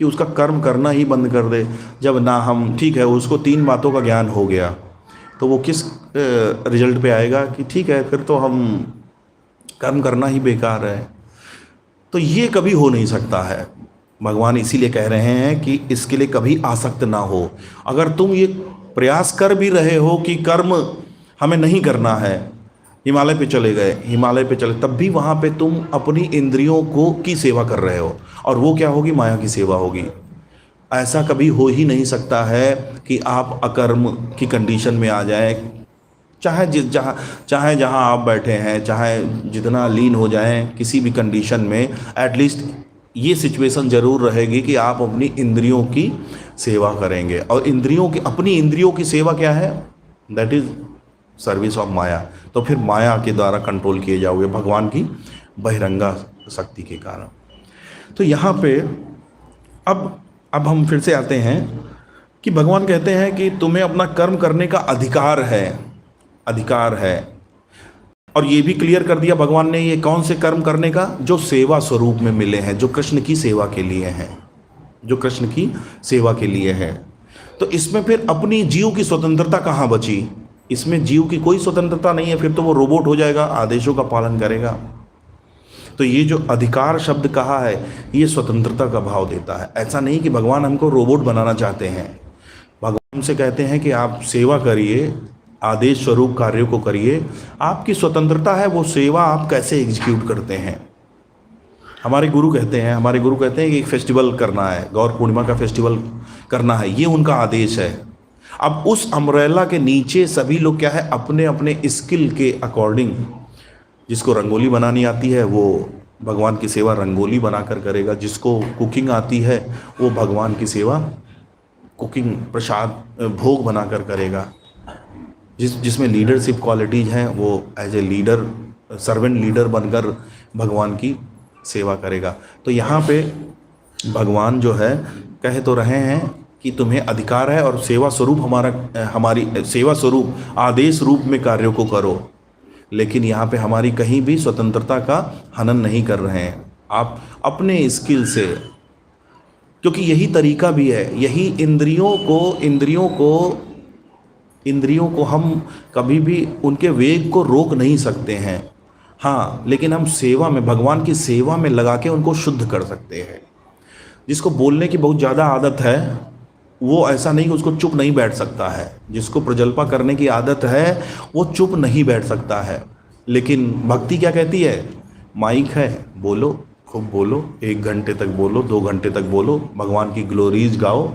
कि उसका कर्म करना ही बंद कर दे। जब ना हम, ठीक है, उसको 3 बातों का ज्ञान हो गया, तो वो किस रिजल्ट पे आएगा कि ठीक है फिर तो हम कर्म करना ही बेकार है। तो ये कभी हो नहीं सकता है। भगवान इसीलिए कह रहे हैं कि इसके लिए कभी आसक्त ना हो। अगर तुम ये प्रयास कर भी रहे हो कि कर्म हमें नहीं करना है, हिमालय पे चले गए, हिमालय पे चले, तब भी वहाँ पे तुम अपनी इंद्रियों को की सेवा कर रहे हो, और वो क्या होगी? माया की सेवा होगी। ऐसा कभी हो ही नहीं सकता है कि आप अकर्म की कंडीशन में आ जाए, चाहे जहाँ आप बैठे हैं, चाहे जितना लीन हो जाएं किसी भी कंडीशन में, एटलीस्ट ये सिचुएशन ज़रूर रहेगी कि आप अपनी इंद्रियों की सेवा करेंगे। और अपनी इंद्रियों की सेवा क्या है? दैट इज़ सर्विस ऑफ माया। तो फिर माया के द्वारा कंट्रोल किए जाओगे भगवान की बहिरंगा शक्ति के कारण। तो यहाँ पे अब हम फिर से आते हैं कि भगवान कहते हैं कि तुम्हें अपना कर्म करने का अधिकार है। और ये भी क्लियर कर दिया भगवान ने, ये कौन से कर्म करने का? जो सेवा स्वरूप में मिले हैं, जो कृष्ण की सेवा के लिए हैं, जो कृष्ण की सेवा के लिए है। तो इसमें फिर अपनी जीव की स्वतंत्रता कहाँ बची? इसमें जीव की कोई स्वतंत्रता नहीं है। फिर तो वो रोबोट हो जाएगा, आदेशों का पालन करेगा। तो ये जो अधिकार शब्द कहा है, ये स्वतंत्रता का भाव देता है। ऐसा नहीं कि भगवान हमको रोबोट बनाना चाहते हैं। भगवान से कहते हैं कि आप सेवा करिए, आदेश स्वरूप कार्यों को करिए। आपकी स्वतंत्रता है, वो सेवा आप कैसे एग्जीक्यूट करते हैं। हमारे गुरु कहते हैं कि एक फेस्टिवल करना है, गौर पूर्णिमा का फेस्टिवल करना है, ये उनका आदेश है। अब उस अम्ब्रेला के नीचे सभी लोग क्या है, अपने अपने स्किल के अकॉर्डिंग, जिसको रंगोली बनानी आती है वो भगवान की सेवा रंगोली बनाकर करेगा, जिसको कुकिंग आती है वो भगवान की सेवा कुकिंग प्रसाद भोग बनाकर करेगा, जिसमें लीडरशिप क्वालिटीज हैं वो as a leader, servant leader बनकर भगवान की सेवा करेगा। तो यहाँ पे भगवान जो है कह तो रहे हैं कि तुम्हें अधिकार है और सेवा स्वरूप हमारी सेवा स्वरूप आदेश रूप में कार्यों को करो, लेकिन यहाँ पे हमारी कहीं भी स्वतंत्रता का हनन नहीं कर रहे हैं। आप अपने स्किल से, क्योंकि यही तरीका भी है, यही इंद्रियों को हम कभी भी उनके वेग को रोक नहीं सकते हैं। हाँ, लेकिन हम सेवा में, भगवान की सेवा में लगा के उनको शुद्ध कर सकते हैं। जिसको बोलने की बहुत ज़्यादा आदत है, वो ऐसा नहीं कि उसको चुप नहीं बैठ सकता है। जिसको प्रजल्पा करने की आदत है वो चुप नहीं बैठ सकता है। लेकिन भक्ति क्या कहती है? माइक है, बोलो, खूब बोलो, 1 घंटे तक बोलो, 2 घंटे तक बोलो, भगवान की ग्लोरीज गाओ।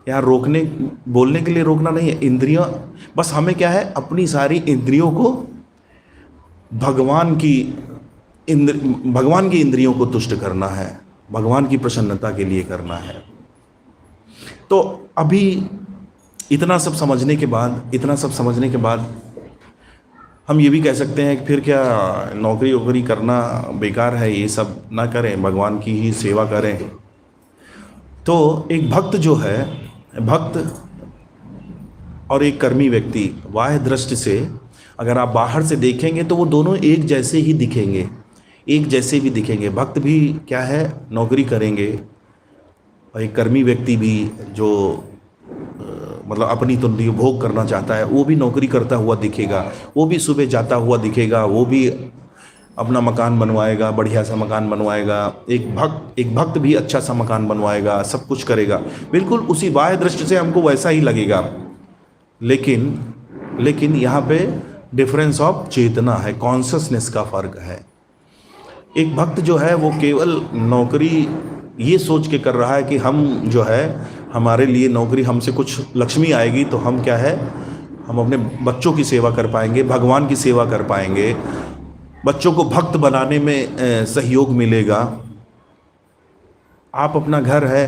यहाँ बोलने के लिए रोकना नहीं है। इंद्रियां, बस हमें क्या है, अपनी सारी इंद्रियों को भगवान की इंद्रियों को तुष्ट करना है, भगवान की प्रसन्नता के लिए करना है। तो अभी इतना सब समझने के बाद हम ये भी कह सकते हैं कि फिर क्या नौकरी वोकरी करना बेकार है, ये सब ना करें, भगवान की ही सेवा करें। तो एक भक्त जो है, भक्त और एक कर्मी व्यक्ति, बाह्य दृष्टि से अगर आप बाहर से देखेंगे तो वो दोनों एक जैसे ही दिखेंगे, एक जैसे भी दिखेंगे। भक्त भी क्या है, नौकरी करेंगे, और एक कर्मी व्यक्ति भी जो मतलब अपनी तुंडी भोग करना चाहता है, वो भी नौकरी करता हुआ दिखेगा, वो भी सुबह जाता हुआ दिखेगा, वो भी अपना मकान बनवाएगा, बढ़िया सा मकान बनवाएगा। एक भक्त भी अच्छा सा मकान बनवाएगा, सब कुछ करेगा, बिल्कुल उसी बाह्य दृष्टि से हमको वैसा ही लगेगा। लेकिन यहाँ पे डिफरेंस ऑफ चेतना है, कॉन्शसनेस का फर्क है। एक भक्त जो है वो केवल नौकरी ये सोच के कर रहा है कि हम जो है, हमारे लिए नौकरी, हमसे कुछ लक्ष्मी आएगी तो हम क्या है, हम अपने बच्चों की सेवा कर पाएंगे, भगवान की सेवा कर पाएंगे, बच्चों को भक्त बनाने में सहयोग मिलेगा। आप अपना घर है,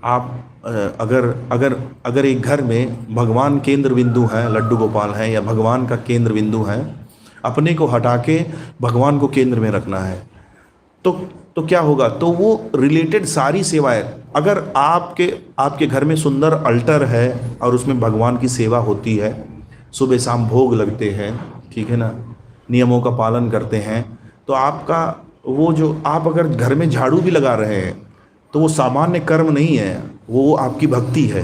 आप अगर एक घर में भगवान केंद्र बिंदु है, लड्डू गोपाल है या भगवान का केंद्र बिंदु है, अपने को हटा के भगवान को केंद्र में रखना है, तो तो क्या होगा, तो वो रिलेटेड सारी सेवाएं, अगर आपके घर में सुंदर अल्टर है और उसमें भगवान की सेवा होती है, सुबह शाम भोग लगते हैं, ठीक है ना, नियमों का पालन करते हैं, तो आपका वो जो आप अगर घर में झाड़ू भी लगा रहे हैं तो वो सामान्य कर्म नहीं है, वो आपकी भक्ति है।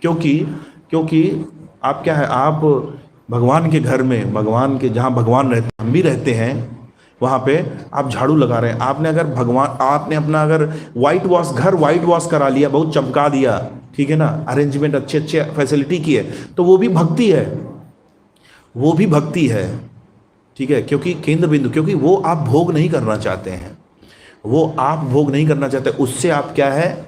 क्योंकि क्योंकि आप क्या है, आप भगवान के घर में, भगवान के जहाँ भगवान रहते हम भी रहते हैं, वहाँ पे आप झाड़ू लगा रहे हैं। आपने अपना अगर घर वाइट वॉश करा लिया, बहुत चमका दिया, ठीक है ना, अरेंजमेंट अच्छे अच्छे फैसिलिटी की है, तो वो भी भक्ति है, वो भी भक्ति है, ठीक है। क्योंकि केंद्र बिंदु, क्योंकि वो आप भोग नहीं करना चाहते हैं, वो आप भोग नहीं करना चाहते, उससे आप क्या है,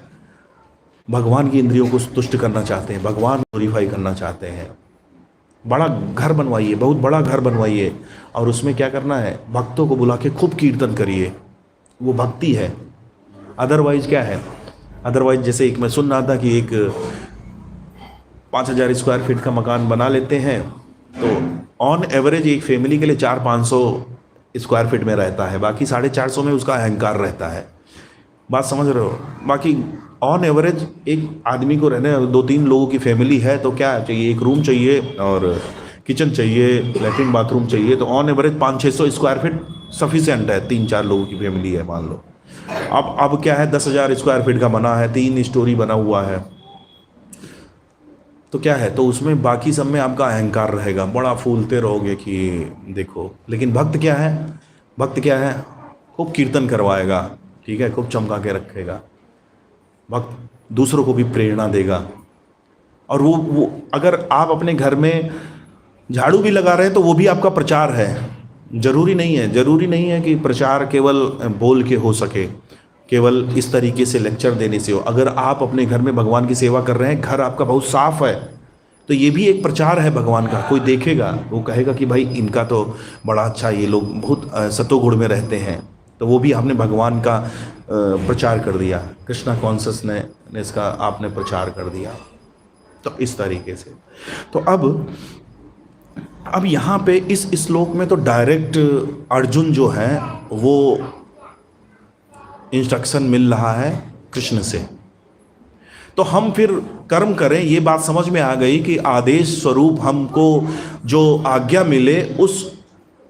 भगवान की इंद्रियों को तुष्ट करना चाहते हैं, भगवान ग्लोरीफाई करना चाहते हैं। बड़ा घर बनवाइए, बहुत बड़ा घर बनवाइए, और उसमें क्या करना है, भक्तों को बुला के खूब कीर्तन करिए, वो भक्ति है। अदरवाइज क्या है, अदरवाइज जैसे एक मैं सुन रहा था कि एक 5,000 स्क्वायर फीट का मकान बना लेते हैं, तो ऑन एवरेज एक फैमिली के लिए 400-500 स्क्वायर फीट में रहता है, बाकी 450 में उसका अहंकार रहता है। बात समझ रहे हो? बाकी ऑन एवरेज एक आदमी को रहने, 2-3 लोगों की फैमिली है तो क्या चाहिए, एक रूम चाहिए और किचन चाहिए, लेटरिन बाथरूम चाहिए, तो on average 500-600 square feet sufficient है, 3-4 लोगों की फैमिली है मान लो। अब क्या है, 10,000 स्क्वायर फीट का बना है, 3 स्टोरी बना हुआ है, तो क्या है, तो उसमें बाकी सब में आपका अहंकार रहेगा, बड़ा फूलते रहोगे कि देखो। लेकिन भक्त क्या है, भक्त क्या है, खूब कीर्तन करवाएगा, ठीक है, खूब चमका के रखेगा, भक्त दूसरों को भी प्रेरणा देगा। और वो अगर आप अपने घर में झाड़ू भी लगा रहे हैं तो वो भी आपका प्रचार है। जरूरी नहीं है कि प्रचार केवल बोल के हो सके, केवल इस तरीके से लेक्चर देने से हो। अगर आप अपने घर में भगवान की सेवा कर रहे हैं, घर आपका बहुत साफ है, तो ये भी एक प्रचार है भगवान का। कोई देखेगा, वो कहेगा कि भाई इनका तो बड़ा अच्छा, ये लोग बहुत सतोगुण में रहते हैं, तो वो भी आपने भगवान का प्रचार कर दिया, कृष्णा कॉन्शसनेस का आपने प्रचार कर दिया। तो इस तरीके से, तो अब यहाँ पे इस श्लोक में तो डायरेक्ट अर्जुन जो है वो इंस्ट्रक्शन मिल रहा है कृष्ण से। तो हम फिर कर्म करें, ये बात समझ में आ गई कि आदेश स्वरूप हमको जो आज्ञा मिले उस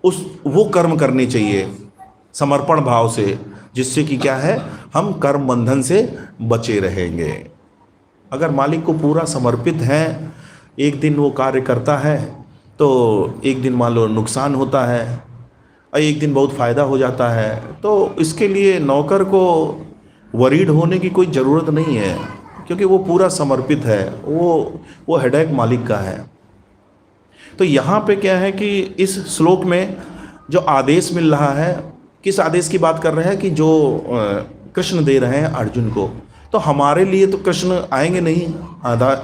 वो कर्म करने चाहिए समर्पण भाव से, जिससे कि क्या है, हम कर्म बंधन से बचे रहेंगे। अगर मालिक को पूरा समर्पित हैं, एक दिन वो कार्य करता है तो एक दिन मान लो नुकसान होता है और एक दिन बहुत फ़ायदा हो जाता है, तो इसके लिए नौकर को वरीड होने की कोई ज़रूरत नहीं है, क्योंकि वो पूरा समर्पित है, वो हेडेक मालिक का है। तो यहाँ पे क्या है कि इस श्लोक में जो आदेश मिल रहा है, किस आदेश की बात कर रहे हैं कि जो कृष्ण दे रहे हैं अर्जुन को। तो हमारे लिए तो कृष्ण आएंगे नहीं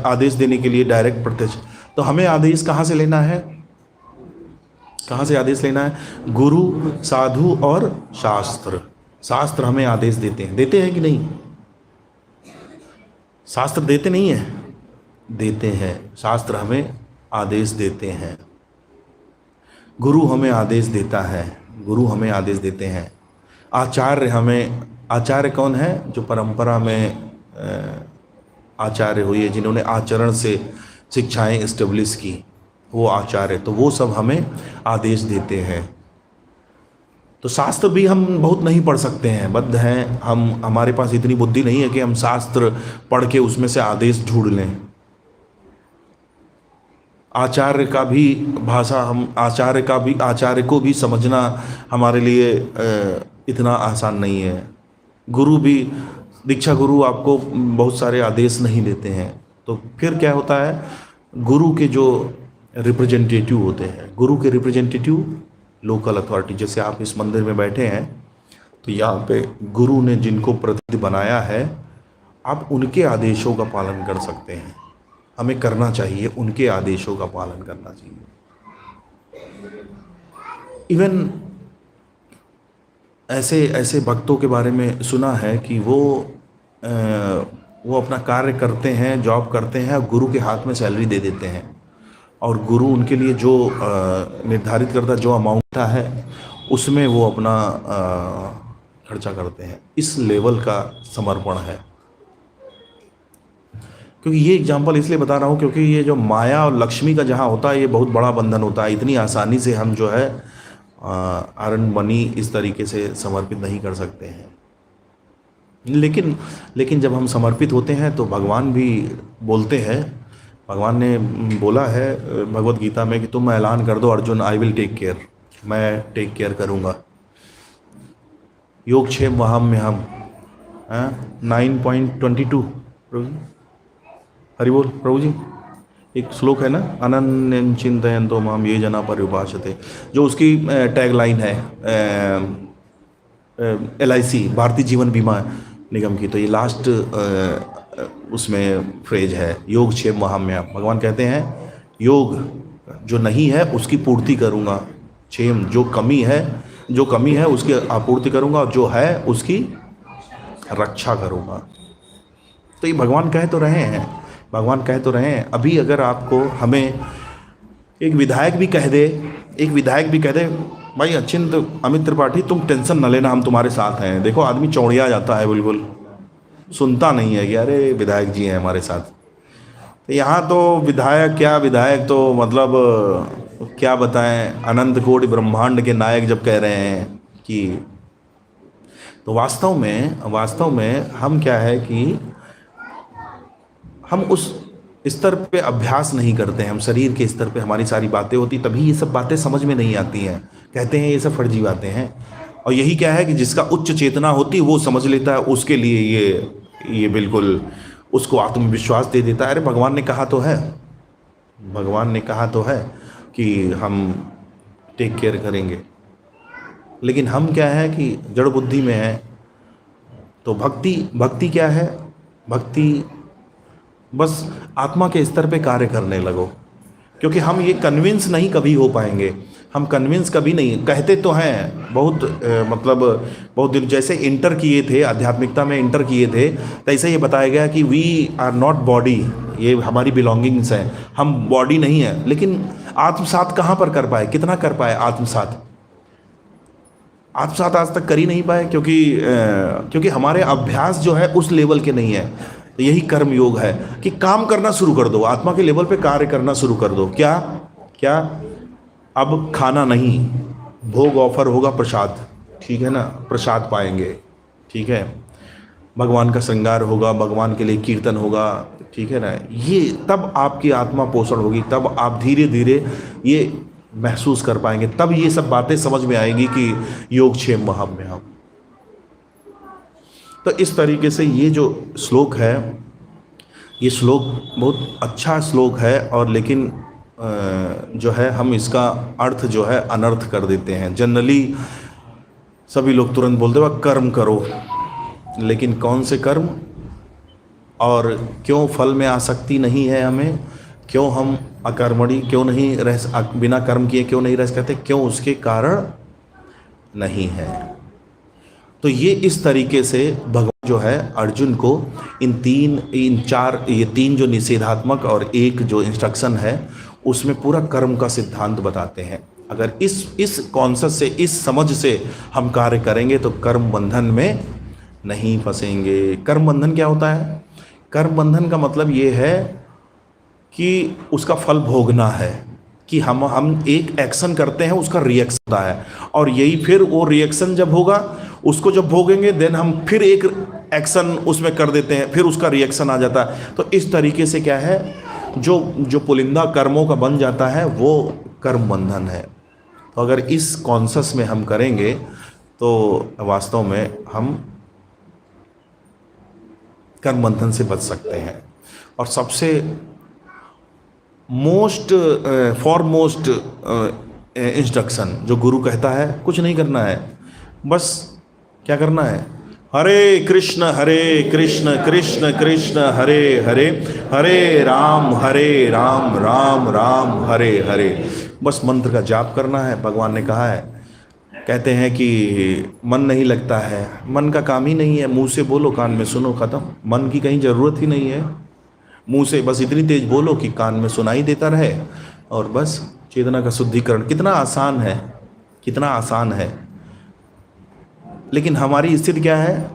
आदेश देने के लिए डायरेक्ट प्रत्यक्ष, तो हमें आदेश कहाँ से लेना है, कहाँ से आदेश लेना है? गुरु, साधु और शास्त्र। शास्त्र हमें आदेश देते हैं कि नहीं? शास्त्र देते नहीं है, देते हैं। शास्त्र हमें आदेश देते हैं, गुरु हमें आदेश देता है, गुरु हमें आदेश देते हैं। आचार्य कौन है? जो परंपरा में आचार्य हुए, जिन्होंने आचरण से शिक्षाएं एस्टेब्लिश की, वो आचार्य, तो वो सब हमें आदेश देते हैं। तो शास्त्र भी हम बहुत नहीं पढ़ सकते हैं, बद्ध हैं हम, हमारे पास इतनी बुद्धि नहीं है कि हम शास्त्र पढ़ के उसमें से आदेश ढूंढ लें। आचार्य का भी भाषा, हम आचार्य को भी समझना हमारे लिए इतना आसान नहीं है। गुरु भी, दीक्षा गुरु आपको बहुत सारे आदेश नहीं देते हैं। तो फिर क्या होता है, गुरु के जो रिप्रेजेंटेटिव होते हैं, गुरु के रिप्रेजेंटेटिव लोकल अथॉरिटी, जैसे आप इस मंदिर में बैठे हैं तो यहाँ पे गुरु ने जिनको प्रतिनिधि बनाया है, आप उनके आदेशों का पालन कर सकते हैं, हमें करना चाहिए, उनके आदेशों का पालन करना चाहिए। इवन ऐसे भक्तों के बारे में सुना है कि वो अपना कार्य करते हैं, जॉब करते हैं, गुरु के हाथ में सैलरी दे देते हैं, और गुरु उनके लिए जो निर्धारित करता जो अमाउंट है उसमें वो अपना खर्चा करते हैं। इस लेवल का समर्पण है। क्योंकि ये एग्जाम्पल इसलिए बता रहा हूँ क्योंकि ये जो माया और लक्ष्मी का जहाँ होता है ये बहुत बड़ा बंधन होता है। इतनी आसानी से हम जो है अर्न मनी इस तरीके से समर्पित नहीं कर सकते हैं। लेकिन जब हम समर्पित होते हैं तो भगवान भी बोलते हैं। भगवान ने बोला है भगवत गीता में कि तुम ऐलान कर दो Arjun, I will take care, मैं टेक केयर करूँगा। योगक्षेम वहाम्य हम 9.22 प्रभु जी, हरि बोल प्रभु जी। एक श्लोक है ना, अनन्यं चिन्तयन्तो माम ये जना पर्युपासते, जो उसकी टैग लाइन है LIC भारतीय जीवन बीमा निगम की। तो ये लास्ट उसमें फ्रेज है, योग क्षेम वहाम्य। भगवान कहते हैं योग जो नहीं है उसकी पूर्ति करूँगा, क्षेम जो कमी है उसकी आपूर्ति करूँगा, और जो है उसकी रक्षा करूँगा। तो ये भगवान कह तो रहे हैं। अभी अगर आपको हमें एक विधायक भी कह दे भाई अचिंत अमित त्रिपाठी तुम टेंशन न लेना, हम तुम्हारे साथ हैं। देखो आदमी चौड़िया जाता है, बिल्कुल सुनता नहीं है कि अरे विधायक जी हैं हमारे साथ। तो यहाँ तो विधायक तो मतलब क्या बताएं, अनंत कोटि ब्रह्मांड के नायक जब कह रहे हैं कि, तो वास्तव में हम क्या है कि हम उस स्तर पे अभ्यास नहीं करते हैं। हम शरीर के स्तर पे हमारी सारी बातें होती, तभी ये सब बातें समझ में नहीं आती हैं। कहते हैं ये सब फर्जी बातें हैं। और यही क्या है कि जिसका उच्च चेतना होती है वो समझ लेता है, उसके लिए ये बिल्कुल उसको आत्मविश्वास दे देता है। अरे भगवान ने कहा तो है कि हम टेक केयर करेंगे, लेकिन हम क्या है कि जड़ बुद्धि में है। तो भक्ति क्या है? भक्ति बस आत्मा के स्तर पे कार्य करने लगो। क्योंकि हम ये कन्विंस नहीं कभी हो पाएंगे, हम कन्विंस कभी नहीं, कहते तो हैं बहुत दिन, जैसे इंटर किए थे आध्यात्मिकता में, इंटर किए थे तो ऐसे ये बताया गया कि वी आर नॉट बॉडी, ये हमारी बिलोंगिंग्स हैं, हम बॉडी नहीं है। लेकिन आत्मसात कहाँ पर कर पाए, कितना कर पाए आत्मसात आज तक कर ही नहीं पाए, क्योंकि हमारे अभ्यास जो है उस लेवल के नहीं है। तो यही कर्म योग है कि काम करना शुरू कर दो, आत्मा के लेवल पे कार्य करना शुरू कर दो। क्या अब खाना नहीं, भोग ऑफर होगा, प्रसाद, ठीक है ना, प्रसाद पाएंगे, ठीक है, भगवान का श्रृंगार होगा, भगवान के लिए कीर्तन होगा, ठीक है ना, ये तब आपकी आत्मा पोषण होगी, तब आप धीरे धीरे ये महसूस कर पाएंगे, तब ये सब बातें समझ में आएगी कि योगक्षेम वहाम्य हम। तो इस तरीके से ये जो श्लोक है, ये श्लोक बहुत अच्छा श्लोक है, और लेकिन जो है हम इसका अर्थ जो है अनर्थ कर देते हैं। जनरली सभी लोग तुरंत बोलते हैं कर्म करो, लेकिन कौन से कर्म, और क्यों फल में आसक्ति नहीं है हमें, क्यों हम अकर्मणी क्यों नहीं बिना कर्म किए क्यों नहीं रह सकते, क्यों उसके कारण नहीं है। तो ये इस तरीके से भगवान जो है अर्जुन को ये तीन जो निषेधात्मक और एक जो इंस्ट्रक्शन है उसमें पूरा कर्म का सिद्धांत बताते हैं। अगर इस कॉन्सेप्ट से, इस समझ से हम कार्य करेंगे तो कर्म बंधन में नहीं फंसेंगे। कर्म बंधन क्या होता है? कर्म बंधन का मतलब ये है कि उसका फल भोगना है, कि हम एक एक्शन करते हैं, उसका रिएक्शन होता है, और यही फिर वो रिएक्शन जब होगा उसको जब भोगेंगे देन हम फिर एक एक्शन उसमें कर देते हैं, फिर उसका रिएक्शन आ जाता है। तो इस तरीके से क्या है, जो पुलिंदा कर्मों का बन जाता है वो कर्म बंधन है। तो अगर इस कॉन्सेप्ट में हम करेंगे तो वास्तव में हम कर्म बंधन से बच सकते हैं। और सबसे फॉरमोस्ट इंस्ट्रक्शन जो गुरु कहता है, कुछ नहीं करना है, बस क्या करना है, हरे कृष्ण कृष्ण कृष्ण हरे हरे, हरे राम राम राम हरे हरे। बस मंत्र का जाप करना है। भगवान ने कहा है, कहते हैं कि मन नहीं लगता है, मन का काम ही नहीं है, मुंह से बोलो कान में सुनो, खत्म। मन की कहीं ज़रूरत ही नहीं है, मुंह से बस इतनी तेज बोलो कि कान में सुनाई देता रहे, और बस चेतना का शुद्धिकरण। कितना आसान है, कितना आसान है। लेकिन हमारी स्थिति क्या है?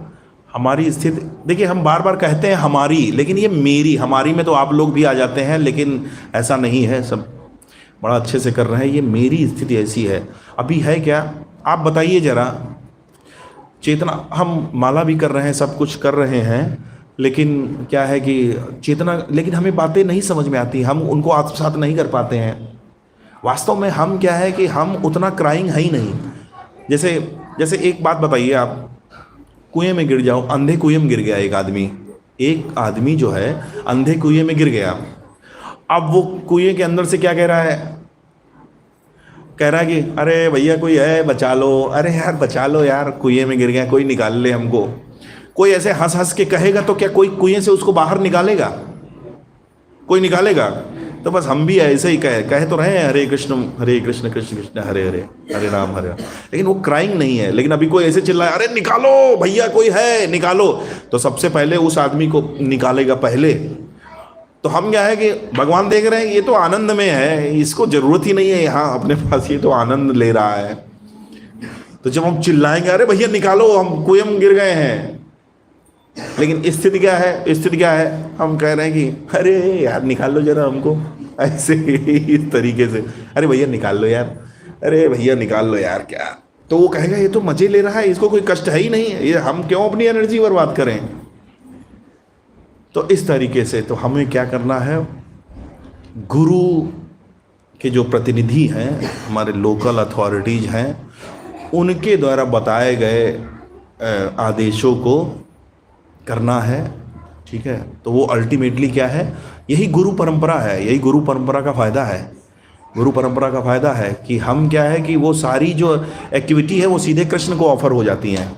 हमारी स्थिति देखिए, हम बार बार कहते हैं हमारी, लेकिन ये मेरी, हमारी में तो आप लोग भी आ जाते हैं, लेकिन ऐसा नहीं है। सब बड़ा अच्छे से कर रहे हैं। ये मेरी स्थिति ऐसी है। अभी है क्या, आप बताइए जरा। चेतना, हम माला भी कर रहे हैं, सब कुछ कर रहे हैं, लेकिन क्या है कि चेतना, लेकिन हमें बातें नहीं समझ में आती, हम उनको आत्मसात नहीं कर पाते हैं। वास्तव में हम क्या है कि हम उतना क्राइंग है ही नहीं। जैसे जैसे एक बात बताइए, आप कुएं में गिर जाओ, अंधे कुएं में गिर गया एक आदमी जो है अंधे कुएं में गिर गया। अब वो कुएं के अंदर से क्या कह रहा है? कह रहा है कि अरे भैया कोई है, बचा लो, अरे यार बचा लो यार, कुएं में गिर गया, कोई निकाल ले हमको। कोई ऐसे हंस हंस के कहेगा तो क्या कोई कुएं से उसको बाहर निकालेगा? कोई निकालेगा? तो बस हम भी ऐसे ही कहे तो रहे हैं, हरे कृष्ण कृष्ण कृष्ण हरे हरे, हरे राम हरे राम, लेकिन वो क्राइंग नहीं है। लेकिन अभी कोई ऐसे चिल्लाए, अरे निकालो भैया, कोई है निकालो, तो सबसे पहले उस आदमी को निकालेगा पहले। तो हम क्या है कि भगवान देख रहे हैं ये तो आनंद में है, इसको जरूरत ही नहीं है यहाँ अपने पास, ये तो आनंद ले रहा है। तो जब हम चिल्लाएंगे अरे भैया निकालो, हम कुएं में गिर गए हैं, लेकिन स्थिति क्या है? स्थिति क्या है? हम कह रहे हैं कि अरे यार निकाल लो जरा हमको, ऐसे इस तरीके से, अरे भैया निकाल लो यार, अरे भैया निकाल लो यार। क्या तो वो कहेगा ये तो मजे ले रहा है, इसको कोई कष्ट है ही नहीं है, ये हम क्यों अपनी एनर्जी बर्बाद करें? तो इस तरीके से तो हमें क्या करना है? गुरु के जो प्रतिनिधि हैं, हमारे लोकल अथॉरिटीज हैं, उनके द्वारा बताए गए आदेशों को करना है। ठीक है, तो वो अल्टीमेटली क्या है? यही गुरु परंपरा है, यही गुरु परंपरा का फ़ायदा है। गुरु परंपरा का फ़ायदा है कि हम क्या है कि वो सारी जो एक्टिविटी है वो सीधे कृष्ण को ऑफर हो जाती हैं।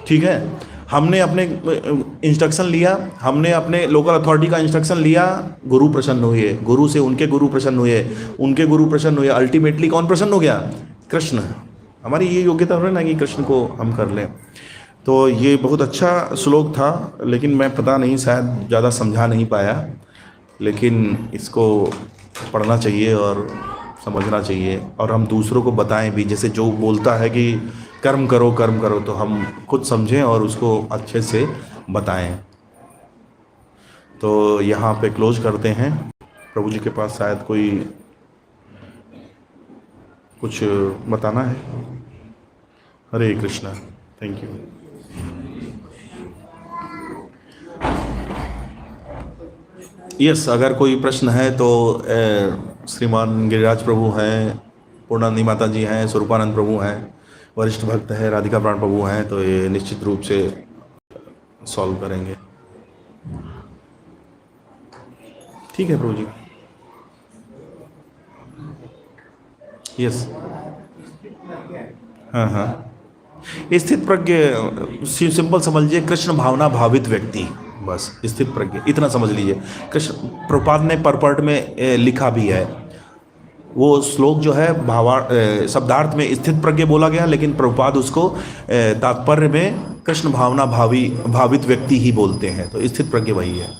ठीक है, हमने अपने इंस्ट्रक्शन लिया, हमने अपने लोकल अथॉरिटी का इंस्ट्रक्शन लिया, गुरु प्रसन्न हुए, गुरु से उनके गुरु प्रसन्न हुए, उनके गुरु प्रसन्न हुए, अल्टीमेटली कौन प्रसन्न हो गया? कृष्ण। हमारी ये योग्यता हो ना कि कृष्ण को हम कर लें। तो ये बहुत अच्छा श्लोक था, लेकिन मैं पता नहीं शायद ज़्यादा समझा नहीं पाया, लेकिन इसको पढ़ना चाहिए और समझना चाहिए, और हम दूसरों को बताएं भी। जैसे जो बोलता है कि कर्म करो कर्म करो, तो हम खुद समझें और उसको अच्छे से बताएं। तो यहाँ पे क्लोज करते हैं। प्रभु जी के पास शायद कोई कुछ बताना है। हरे कृष्णा, थैंक यू। यस, अगर कोई प्रश्न है तो श्रीमान गिरिराज प्रभु हैं, पूर्णानंदी माता जी हैं, स्वरूपानंद प्रभु हैं, वरिष्ठ भक्त है राधिका प्राण प्रभु हैं, तो ये निश्चित रूप से सॉल्व करेंगे। ठीक है प्रभु जी। यस, हाँ हाँ, स्थित प्रज्ञ सिंपल समझिए, कृष्ण भावना भावित व्यक्ति, बस स्थित प्रज्ञ इतना समझ लीजिए। कृष्ण, प्रभुपाद ने परपर्ट में लिखा भी है, वो श्लोक जो है शब्दार्थ में स्थित प्रज्ञ बोला गया, लेकिन प्रभुपाद उसको तात्पर्य में कृष्ण भावना भावित व्यक्ति ही बोलते हैं, तो स्थित प्रज्ञ वही है।